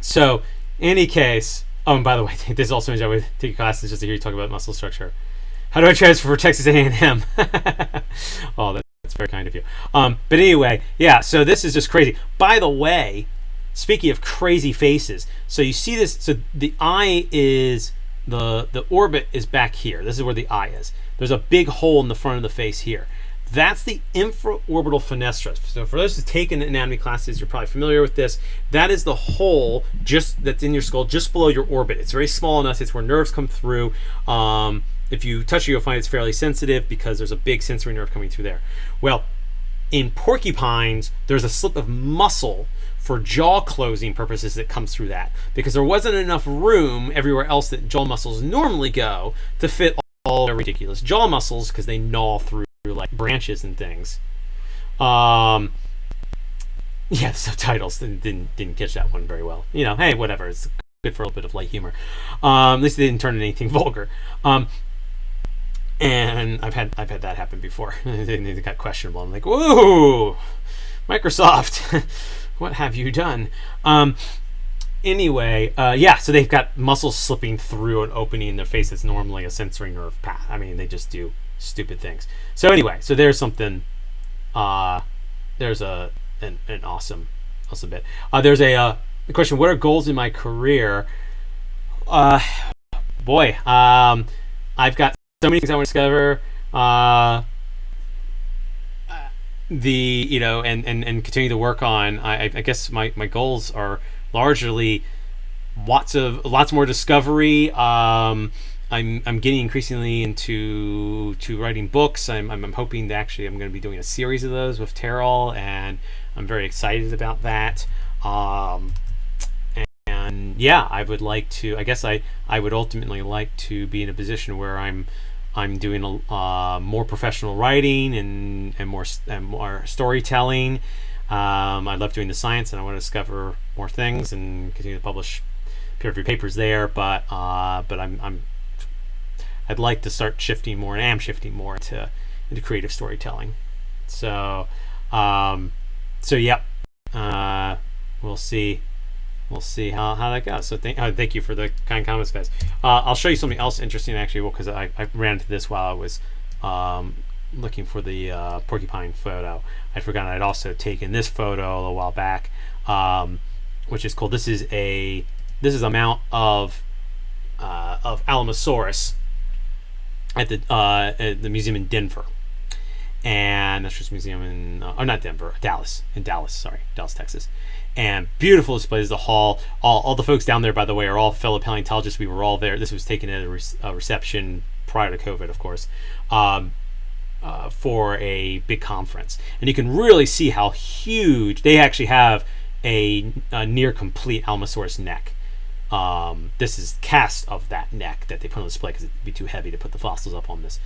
Speaker 1: So, in any case, oh, and by the way, this also means I would take classes just to hear you talk about muscle structure. How do I transfer for Texas A&M? Oh, that's very kind of you. But anyway, yeah, so this is just crazy. By the way, speaking of crazy faces, so you see this, so the eye is, the orbit is back here. This is where the eye is. There's a big hole in the front of the face here. That's the infraorbital fenestra. So for those who've taken anatomy classes, you're probably familiar with this. That is the hole that's in your skull, just below your orbit. It's very small enough. It's where nerves come through. If you touch it, you'll find it's fairly sensitive because there's a big sensory nerve coming through there. Well, in porcupines, there's a slip of muscle for jaw closing purposes that comes through that, because there wasn't enough room everywhere else that jaw muscles normally go to fit all their ridiculous jaw muscles, because they gnaw through like branches and things. Yeah, the subtitles didn't catch that one very well. You know, hey, whatever. It's good for a little bit of light humor. At least they didn't turn into anything vulgar. And I've had that happen before. They got questionable. I'm like, whoa, Microsoft, what have you done? Anyway, yeah, so they've got muscles slipping through an opening in their face that's normally a sensory nerve path. I mean, they just do stupid things. So anyway, so there's something. There's an awesome bit. There's a question. What are goals in my career? Boy, I've got so many things I want to discover. And continue to work on. I guess my goals are largely lots more discovery. I'm getting increasingly into writing books. I'm hoping that actually I'm going to be doing a series of those with Terrell, and I'm very excited about that. And yeah, I would like to. I guess I would ultimately like to be in a position where I'm doing more professional writing and more storytelling. I love doing the science, and I want to discover more things and continue to publish peer-reviewed papers there. But I'd like to start shifting more, and am shifting more into creative storytelling. So yeah, we'll see how that goes. So thank you for the kind comments, guys. I'll show you something else interesting, actually, because I ran into this while I was looking for the porcupine photo. I'd forgotten I'd also taken this photo a while back, which is cool. This is a mount of Alamosaurus at the museum in Denver, and that's just a museum in not Denver, Dallas, Texas. And beautiful displays. The hall, all the folks down there, by the way, are all fellow paleontologists. We were all there. This was taken at a reception prior to COVID, of course, for a big conference. And you can really see how huge. They actually have a near complete Alamosaurus neck. This is cast of that neck that they put on display because it'd be too heavy to put the fossils up on this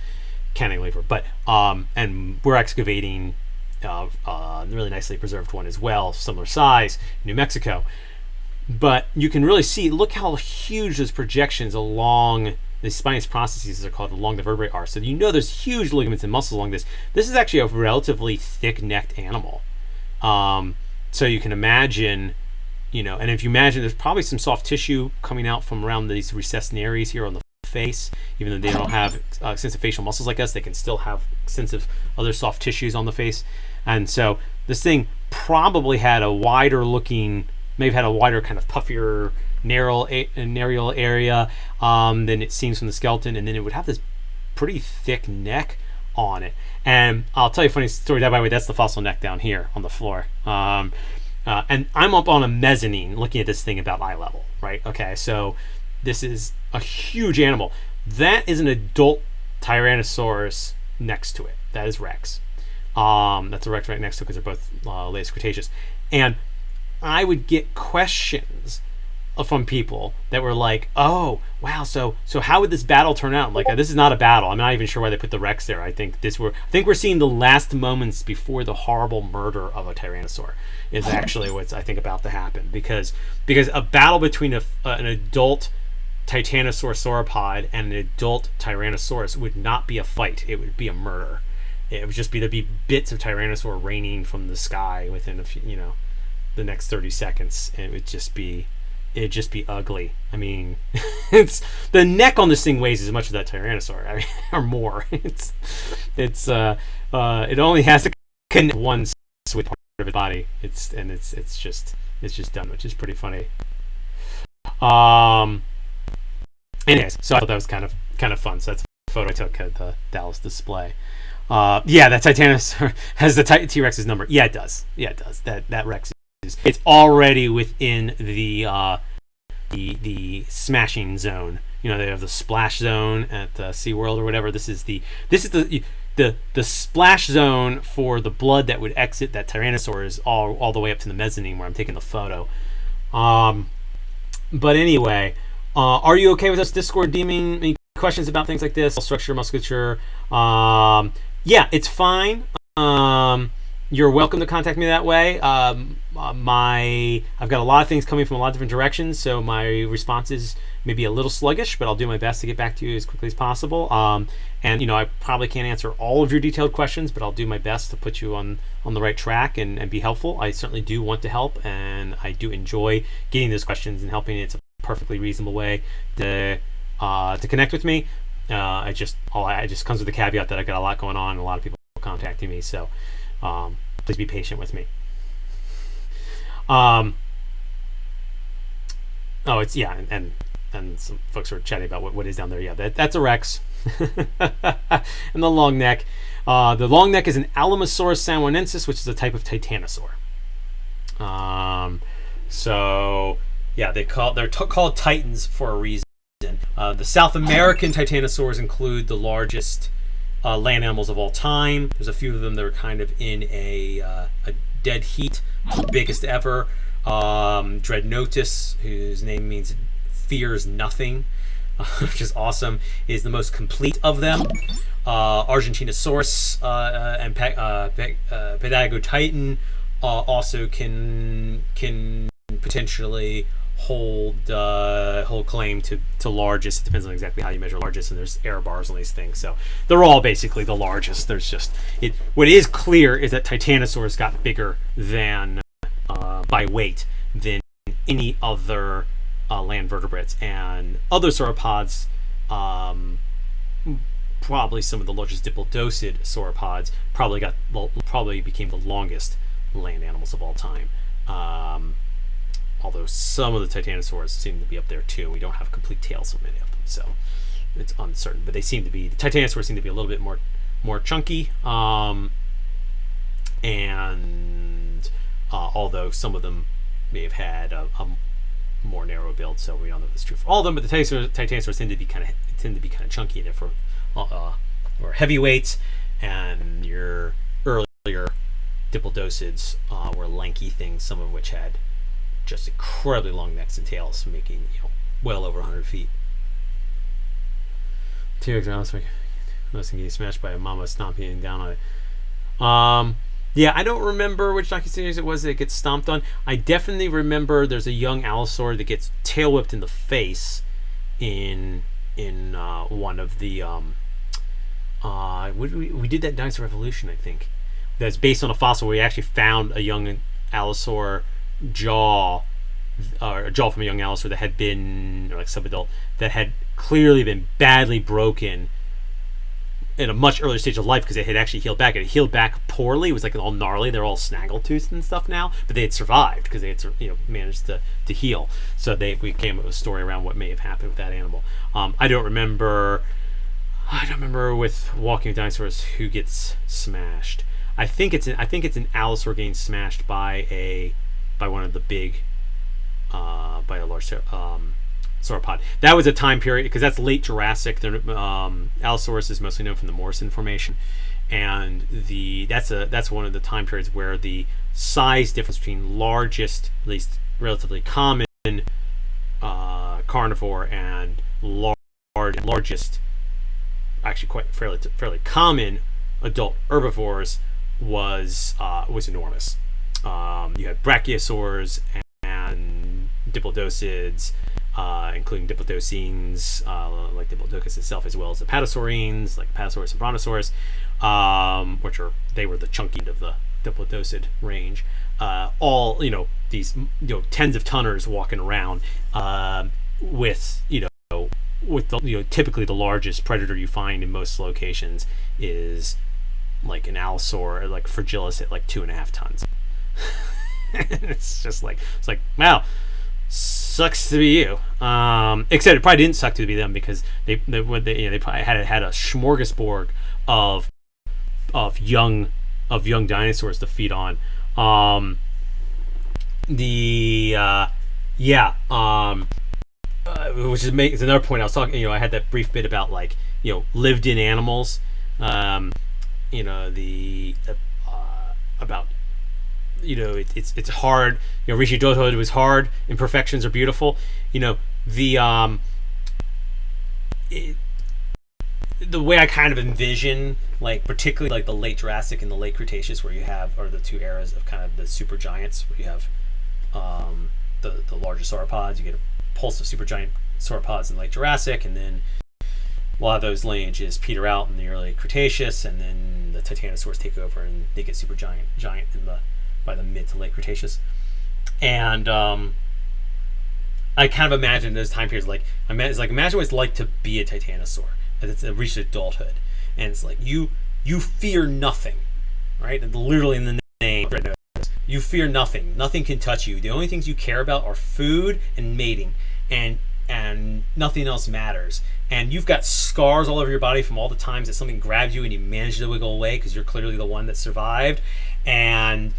Speaker 1: cantilever. But and we're excavating a really nicely preserved one as well, similar size, New Mexico. But you can really see, look how huge those projections along the spinous processes are called along the vertebrae are. So there's huge ligaments and muscles along this. This is actually a relatively thick-necked animal. So you can imagine, and if you imagine, there's probably some soft tissue coming out from around these recessed nares here on the face. Even though they don't have extensive facial muscles like us, they can still have extensive other soft tissues on the face. And so this thing probably had a wider kind of puffier narrow area than it seems from the skeleton, and then it would have this pretty thick neck on it. And I'll tell you a funny story. By the way, that's the fossil neck down here on the floor. And I'm up on a mezzanine looking at this thing about eye level, right? Okay, so this is a huge animal. That is an adult Tyrannosaurus next to it. That is Rex. That's a Rex right next to it because they're both late Cretaceous. And I would get questions from people that were like, "Oh, wow! So how would this battle turn out?" Like, this is not a battle. I'm not even sure why they put the Rex there. I think we're seeing the last moments before the horrible murder of a Tyrannosaur is actually what's I think about to happen, because a battle between an adult Titanosaur sauropod and an adult Tyrannosaurus would not be a fight. It would be a murder. It would just there'd be bits of Tyrannosaur raining from the sky within a few, the next 30 seconds, and it'd just be ugly. I mean, it's the neck on this thing weighs as much as that Tyrannosaur, I mean, or more. It only has to connect one with part of its body. It's just done, which is pretty funny. Anyways, so I thought that was kind of fun. So that's a photo I took at the Dallas display. Yeah, that Titanosaur has the T-Rex's number. Yeah, it does. That Rex it's already within the smashing zone. They have the splash zone at SeaWorld or whatever. This is the splash zone for the blood that would exit that Tyrannosaur is all the way up to the mezzanine where I'm taking the photo. But anyway, are you okay with us Discord DMing any questions about things like this? Structure, musculature. Yeah, it's fine. You're welcome to contact me that way. I've got a lot of things coming from a lot of different directions, so my responses may be a little sluggish, but I'll do my best to get back to you as quickly as possible. And I probably can't answer all of your detailed questions, but I'll do my best to put you on the right track and be helpful. I certainly do want to help, and I do enjoy getting those questions and helping. It's a perfectly reasonable way to connect with me. It just comes with the caveat that I got a lot going on and a lot of people contacting me, so please be patient with me. And some folks are chatting about what is down there. Yeah, that's a Rex. And the long neck. The long neck is an Alamosaurus samonensis, which is a type of Titanosaur. So yeah, they're called Titans for a reason. The South American Titanosaurs include the largest land animals of all time. There's a few of them that are kind of in a dead heat. The biggest ever, Dreadnoughtus, whose name means fears nothing, which is awesome, is the most complete of them. Argentinosaurus and Patagotitan also can potentially hold claim to largest. It depends on exactly how you measure largest, and there's error bars on these things, so they're all basically the largest. There's just what is clear is that Titanosaurs got bigger than by weight than any other land vertebrates, and other sauropods, probably some of the largest diplodocid sauropods probably became the longest land animals of all time. Although some of the Titanosaurs seem to be up there too. We don't have complete tails on many of them, so it's uncertain. But the Titanosaurs seem to be a little bit more chunky. And although some of them may have had a more narrow build, so we don't know if that's true for all of them. But the Titanosaurs tend to be kind of chunky, and therefore or heavyweights. And your earlier diplodocids were lanky things, some of which had just incredibly long necks and tails, making well over 100 feet. T-Rex getting smashed by a mama stomping down on it. Yeah, I don't remember which docuseries it was that gets stomped on. I definitely remember there's a young allosaur that gets tail whipped in the face in one of the we did that Dinosaur Revolution, I think. That's based on a fossil where we actually found a young allosaur jaw, or a jaw from a young allosaur that had been, or like subadult, that had clearly been badly broken in a much earlier stage of life because it had actually healed back. It had healed back poorly. It was like all gnarly. They're all snaggle-toothed and stuff now, but they had survived because they had managed to heal. So we came up with a story around what may have happened with that animal. I don't remember with Walking with Dinosaurs who gets smashed. I think it's an allosaur getting smashed by one of the big by a large sauropod. That was a time period because that's late Jurassic. Allosaurus is mostly known from the Morrison Formation, and that's one of the time periods where the size difference between largest, at least relatively common, carnivore and largest, actually quite fairly common adult herbivores was enormous. You had brachiosaurs and diplodocids, including diplodocines, like Diplodocus itself, as well as the patasaurines, like Apatosaurus and Brontosaurus, they were the chunky end of the diplodocid range. All these tens of tonners walking around with typically the largest predator you find in most locations is like an allosaur, like fragilis at like 2.5 tons. It's like wow, sucks to be you. Except it probably didn't suck to be them because they probably had a smorgasbord of young dinosaurs to feed on. Which is another point I was talking. I had that brief bit about lived-in animals. About it's hard. Reaching adulthood was hard. Imperfections are beautiful. The way I kind of envision, particularly the late Jurassic and the late Cretaceous, where you have, or the two eras of kind of the super giants, where you have the larger sauropods. You get a pulse of supergiant sauropods in late Jurassic, and then a lot of those lineages peter out in the early Cretaceous, and then the titanosaurs take over and they get supergiant by the mid to late Cretaceous. And I kind of imagine those time periods imagine what it's like to be a titanosaur and it's reached adulthood, and it's like you fear nothing, right? And literally in the name, you fear nothing. Nothing can touch you. The only things you care about are food and mating, and nothing else matters. And you've got scars all over your body from all the times that something grabbed you and you managed to wiggle away because you're clearly the one that survived. And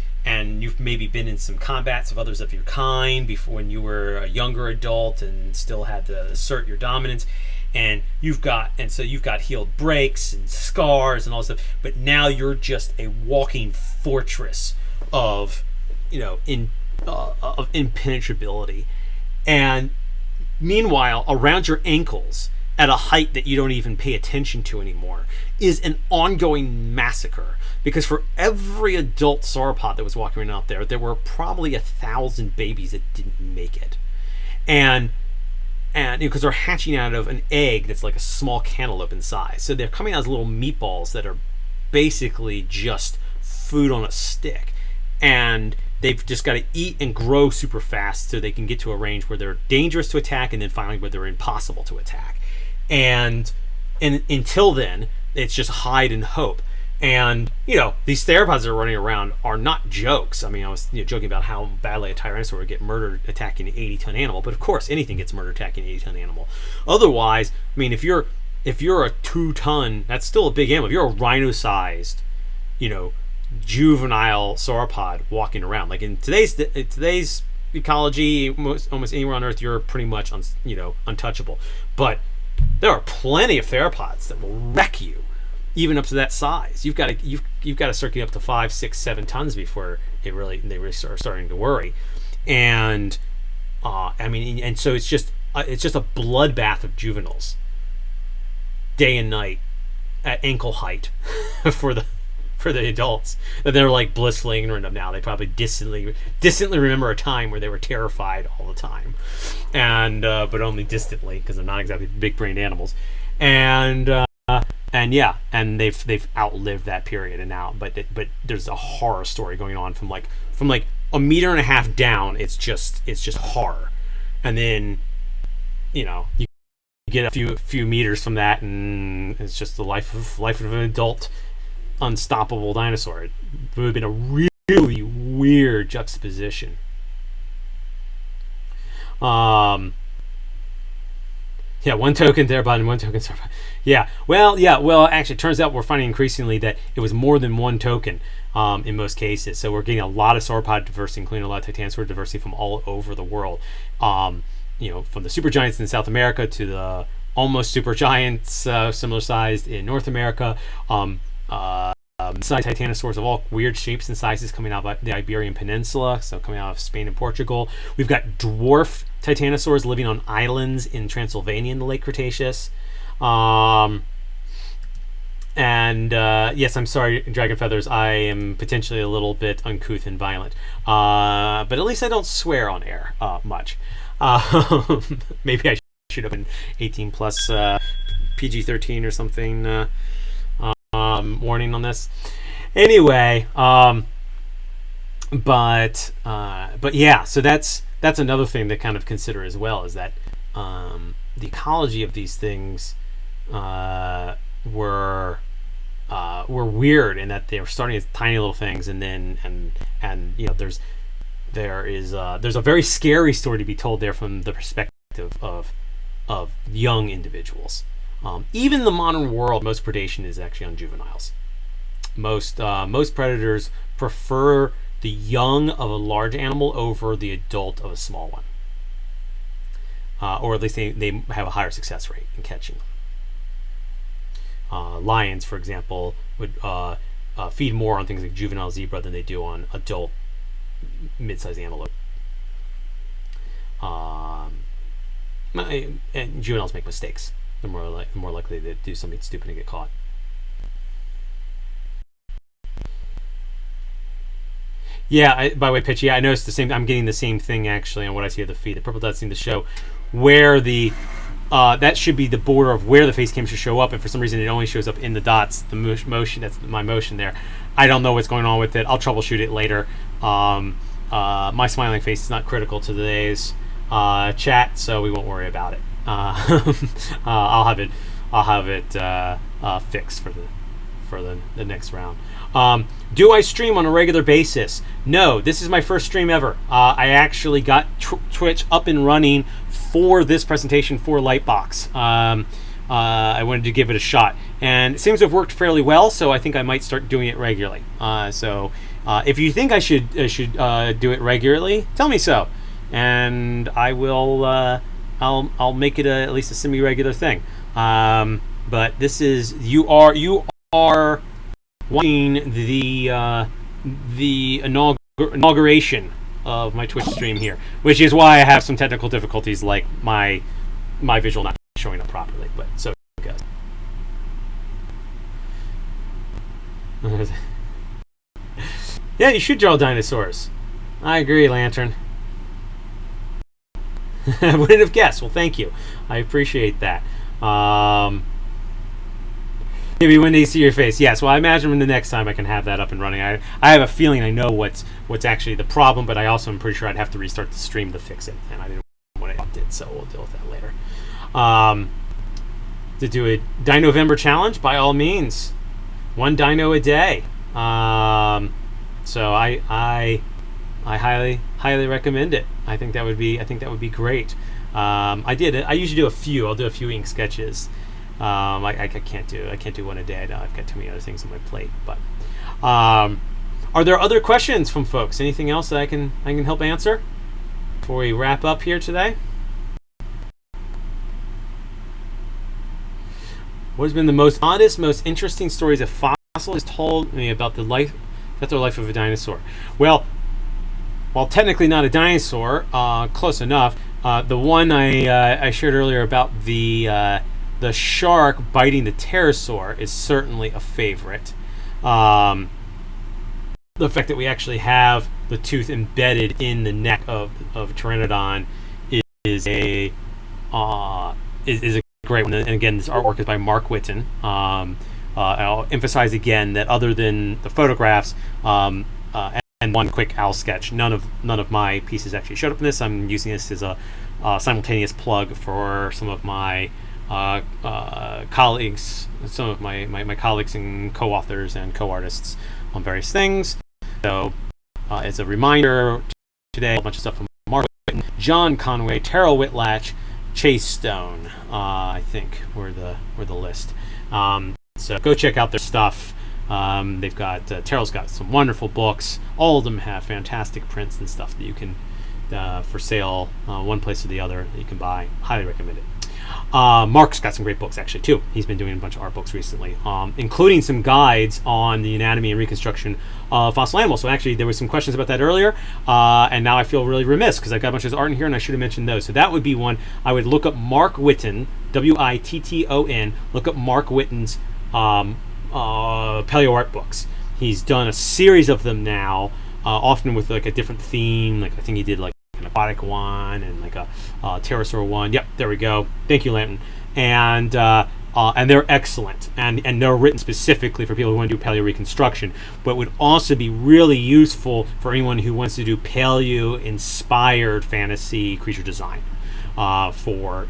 Speaker 1: you've maybe been in some combats of others of your kind before, when you were a younger adult and still had to assert your dominance. And so you've got healed breaks and scars and all this stuff. But now you're just a walking fortress of impenetrability. And meanwhile, around your ankles, at a height that you don't even pay attention to anymore, is an ongoing massacre. Because for every adult sauropod that was walking around out there were probably 1,000 babies that didn't make it. And because they're hatching out of an egg that's like a small cantaloupe in size. So they're coming out as little meatballs that are basically just food on a stick. And they've just got to eat and grow super fast so they can get to a range where they're dangerous to attack, and then finally where they're impossible to attack. And until then, it's just hide and hope. And these theropods that are running around are not jokes. I mean, I was joking about how badly a tyrannosaur would get murdered attacking an 80-ton animal, but of course anything gets murdered attacking an 80-ton animal. Otherwise, I mean, if you're a 2-ton, that's still a big animal. If you're a rhino-sized, juvenile sauropod walking around, like in today's ecology, almost anywhere on Earth, you're pretty much untouchable. But there are plenty of theropods that will wreck you, even up to that size. You've got to circulate up to 5, 6, 7 tons before they really start starting to worry. And so it's just a bloodbath of juveniles, day and night, at ankle height, for for the adults that they're like blissfully ignorant of now. They probably distantly remember a time where they were terrified all the time, and but only distantly because they're not exactly big-brained animals, and yeah, and they've outlived that period, and now but there's a horror story going on from like a meter and a half down. It's just horror, and then you get a few meters from that, and it's just the life of an adult unstoppable dinosaur. It would have been a really weird juxtaposition. Yeah, one token thereabouts and one token thereabouts. Yeah, well, actually, it turns out we're finding increasingly that it was more than one token in most cases. So we're getting a lot of sauropod diversity, including a lot of titanosaur diversity from all over the world. From the supergiants in South America to the almost supergiants, similar sized in North America. Titanosaurs of all weird shapes and sizes coming out of the Iberian Peninsula, so coming out of Spain and Portugal. We've got dwarf titanosaurs living on islands in Transylvania in the late Cretaceous. Yes, I'm sorry, Dragon Feathers, I am potentially a little bit uncouth and violent. But at least I don't swear on air much. Maybe I should have been 18 plus PG-13 or something. Warning on this. Anyway, but yeah, so that's another thing to kind of consider as well, is that the ecology of these things were weird in that they were starting as tiny little things, and then there's a very scary story to be told there from the perspective of young individuals. Even in the modern world, most predation is actually on juveniles. Most predators prefer the young of a large animal over the adult of a small one, or at least they have a higher success rate in catching them. Lions, for example, would feed more on things like juvenile zebra than they do on adult mid-sized antelope. And juveniles make mistakes. They're more likely to do something stupid and get caught. Yeah, by the way, Pitch, I noticed the same. I'm getting the same thing actually on what I see of the feed. The purple dots seem to show where the that should be the border of where the face cam should show up, and for some reason it only shows up in the dots. The motion, that's my motion there. I don't know what's going on with it. I'll troubleshoot it later. My smiling face is not critical to today's chat, so we won't worry about it. I'll have it fixed for the next round. Do I stream on a regular basis? No, this is my first stream ever. I actually got Twitch up and running for this presentation for Lightbox. I wanted to give it a shot, and it seems to have worked fairly well, so I think I might start doing it regularly. So if you think I should do it regularly, tell me so, and I will. I'll make it at least a semi-regular thing. But this is you are watching the inauguration of my Twitch stream here, which is why I have some technical difficulties, like my visual not showing up properly. But so it goes. Yeah, you should draw dinosaurs. I agree, Lantern. I wouldn't have guessed. Well, thank you. I appreciate that. Maybe when they see your face. Yes, well, I imagine when the next time I can have that up and running. I have a feeling I know what's actually the problem, but I also am pretty sure I'd have to restart the stream to fix it, and I didn't want to did, so we'll deal with that later. To do a Dino-November challenge, by all means. One dino a day. So I highly recommend it. I think that would be great. I usually do a few. I'll do a few ink sketches. I can't do one a day. I've got too many other things on my plate. But are there other questions from folks? Anything else that I can help answer before we wrap up here today? What has been the most oddest, most interesting stories a fossil has told me about the life of a dinosaur? Well, while technically not a dinosaur, close enough. The one I shared earlier about the shark biting the pterosaur is certainly a favorite. Um, the fact that we actually have the tooth embedded in the neck of Pteranodon is a great one. And again, this artwork is by Mark Whitten. I'll emphasize again that other than the photographs and one quick owl sketch, none of my pieces actually showed up in this. I'm using this as a simultaneous plug for some of my colleagues, some of my colleagues and co-authors and co-artists on various things. So as a reminder, today a bunch of stuff from Mark Whitten, John Conway, Terrell Whitlatch, Chase Stone, I think were the list. So go check out their stuff. They've got Terrell's got some wonderful books. All of them have fantastic prints and stuff that you can for sale, one place or the other that you can buy. Highly recommend it. Mark's got some great books actually too. He's been doing a bunch of art books recently, including some guides on the anatomy and reconstruction of fossil animals. So actually there was some questions about that earlier, and now I feel really remiss because I've got a bunch of art in here and I should have mentioned those. So that would be one. I would look up Mark Whitten, Witton. Look up Mark Whitten's paleo art books. He's done a series of them now, often with like a different theme. Like I think he did like an aquatic one and like a pterosaur one. Yep, there we go. Thank you, Lantern. And they're excellent, and they're written specifically for people who want to do paleo reconstruction, but would also be really useful for anyone who wants to do paleo-inspired fantasy creature design for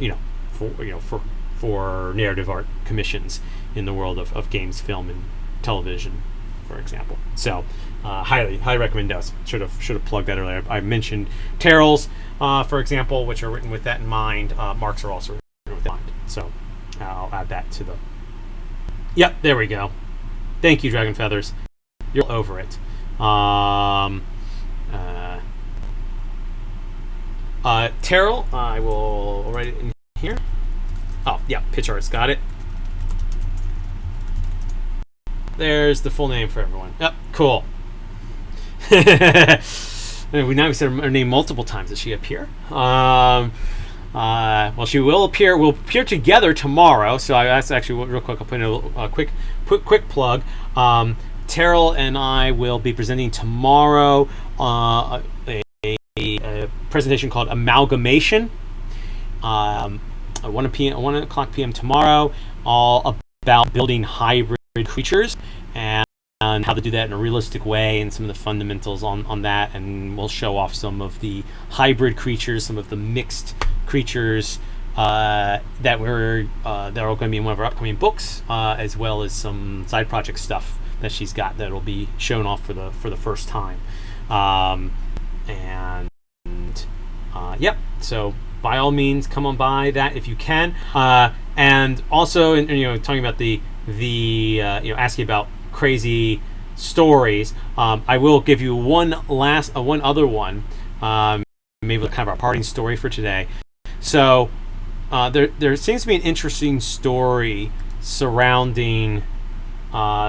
Speaker 1: narrative art commissions in the world of games, film, and television, for example. So highly recommend those. Should have plugged that earlier. I mentioned Terrell's, for example, which are written with that in mind. Mark's are also written with that in mind. So I'll add that to the... Yep, there we go. Thank you, Dragon Feathers. You're over it. Terrell, I will write it in here. Oh, yeah, pitch art's got it. There's the full name for everyone. Yep, cool. We said her name multiple times. Does she appear? Well, she will appear. We'll appear together tomorrow. So that's actually real quick. I'll put in a quick plug. Terrell and I will be presenting tomorrow a presentation called Amalgamation. 1 o'clock p.m. tomorrow, all about building hybrid creatures and how to do that in a realistic way and some of the fundamentals on that, and we'll show off some of the hybrid creatures, some of the mixed creatures that are going to be in one of our upcoming books, as well as some side project stuff that she's got that will be shown off for the first time. Yep, so by all means come on by that if you can, and also talking about the asking about crazy stories, I will give you one other one, maybe kind of our parting story for today. So there seems to be an interesting story surrounding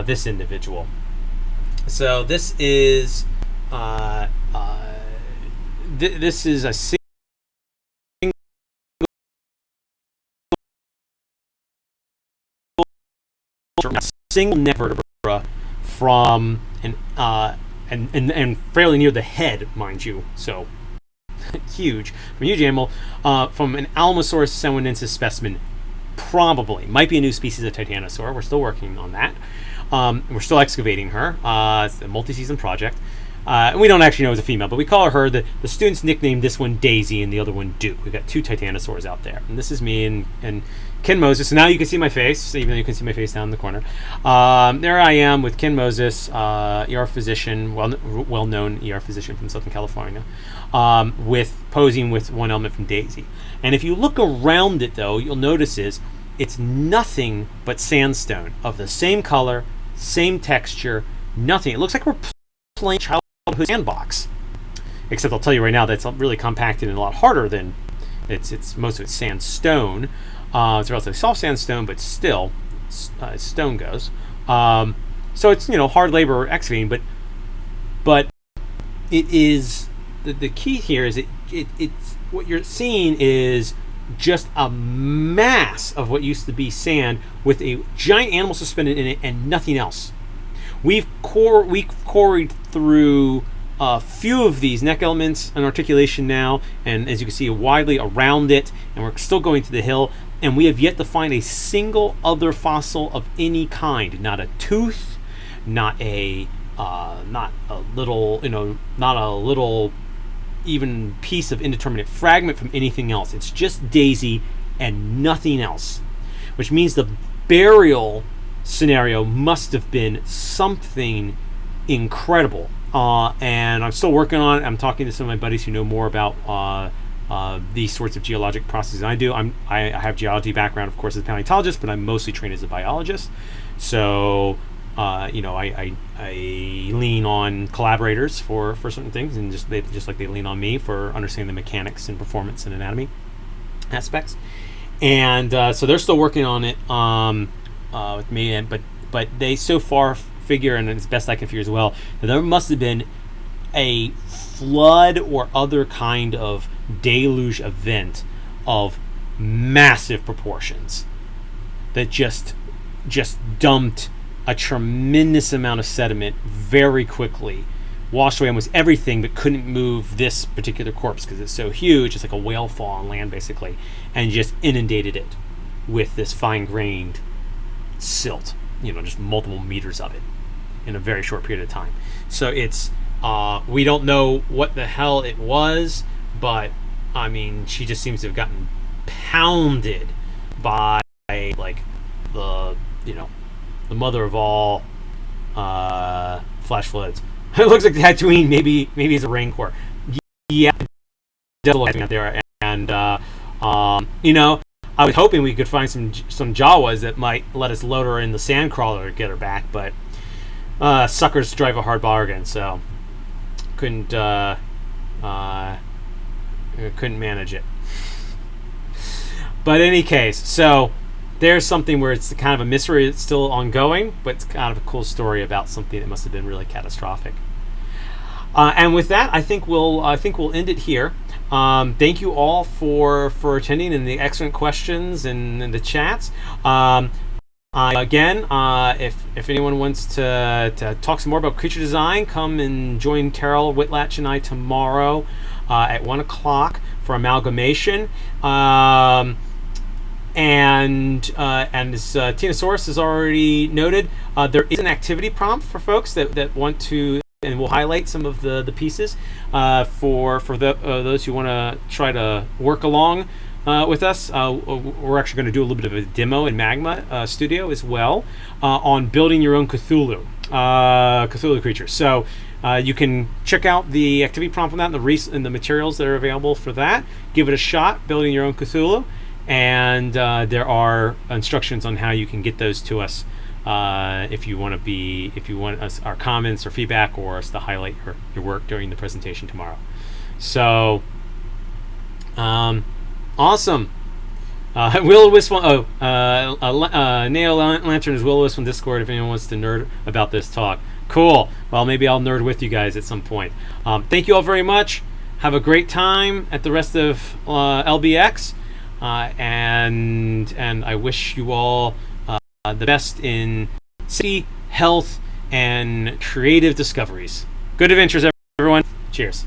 Speaker 1: this individual. So this is this is a single neck vertebra from and fairly near the head, mind you. So huge, from a huge animal, from an Allosaurus sewenensis specimen. Probably might be a new species of titanosaur. We're still working on that. We're still excavating her. It's a multi-season project. And we don't actually know it's a female, but we call her the students nicknamed this one Daisy and the other one Duke. We've got two titanosaurs out there. And this is me and Ken Moses. So now you can see my face, even though you can see my face down in the corner. There I am with Ken Moses, ER physician, well-known ER physician from Southern California, posing with one element from Daisy. And if you look around it, though, you'll notice it's nothing but sandstone of the same color, same texture, nothing. It looks like we're playing childhood sandbox. Except I'll tell you right now that's really compacted and a lot harder than it's most of it's sandstone. It's a relatively soft sandstone, but still stone goes. So it's hard labor excavating, but it is the key here is it's what you're seeing is just a mass of what used to be sand with a giant animal suspended in it and nothing else. we've quarried through a few of these neck elements and articulation now, and as you can see, widely around it, and we're still going to the hill, and we have yet to find a single other fossil of any kind. Not a tooth, not a little even piece of indeterminate fragment from anything else. It's just Daisy and nothing else, which means the burial scenario must have been something incredible. And I'm still working on it. I'm talking to some of my buddies who know more about these sorts of geologic processes than I do. I have geology background, of course, as a paleontologist, but I'm mostly trained as a biologist. So I lean on collaborators for certain things, and just like they lean on me for understanding the mechanics and performance and anatomy aspects. And so they're still working on it with me, but they so far figure, and as best I can figure as well, that there must have been a flood or other kind of deluge event of massive proportions that just dumped a tremendous amount of sediment very quickly, washed away almost everything, but couldn't move this particular corpse because it's so huge. It's like a whale fall on land, basically, and just inundated it with this fine-grained silt, just multiple meters of it in a very short period of time. So it's we don't know what the hell it was, but I mean, she just seems to have gotten pounded by like the mother of all flash floods. It looks like Tatooine. Maybe it's a rain core. Yeah, definitely out there. And I was hoping we could find some Jawas that might let us load her in the sand crawler to get her back, but suckers drive a hard bargain, so couldn't manage it. But in any case, so there's something where it's kind of a mystery that's still ongoing, but it's kind of a cool story about something that must have been really catastrophic. And with that, I think we'll end it here. Thank you all for attending and the excellent questions and the chats. Again, if anyone wants to talk some more about creature design, come and join Terrell Whitlatch and I tomorrow at 1 o'clock for amalgamation. And as Tinosaurus has already noted, there is an activity prompt for folks that want to, and we'll highlight some of the pieces for those who want to try to work along with us. We're actually going to do a little bit of a demo in Magma Studio as well on building your own Cthulhu creature. So you can check out the activity prompt on that and the materials that are available for that. Give it a shot, building your own Cthulhu. And there are instructions on how you can get those to us if you want us our comments or feedback, or us to highlight your work during the presentation tomorrow. So awesome. Will-O-Wisp Neo Lantern is Will-O-Wisp on Discord if anyone wants to nerd about this talk. Cool. Well, maybe I'll nerd with you guys at some point. Thank you all very much. Have a great time at the rest of LBX. And I wish you all the best in safety, health, and creative discoveries. Good adventures, everyone. Cheers.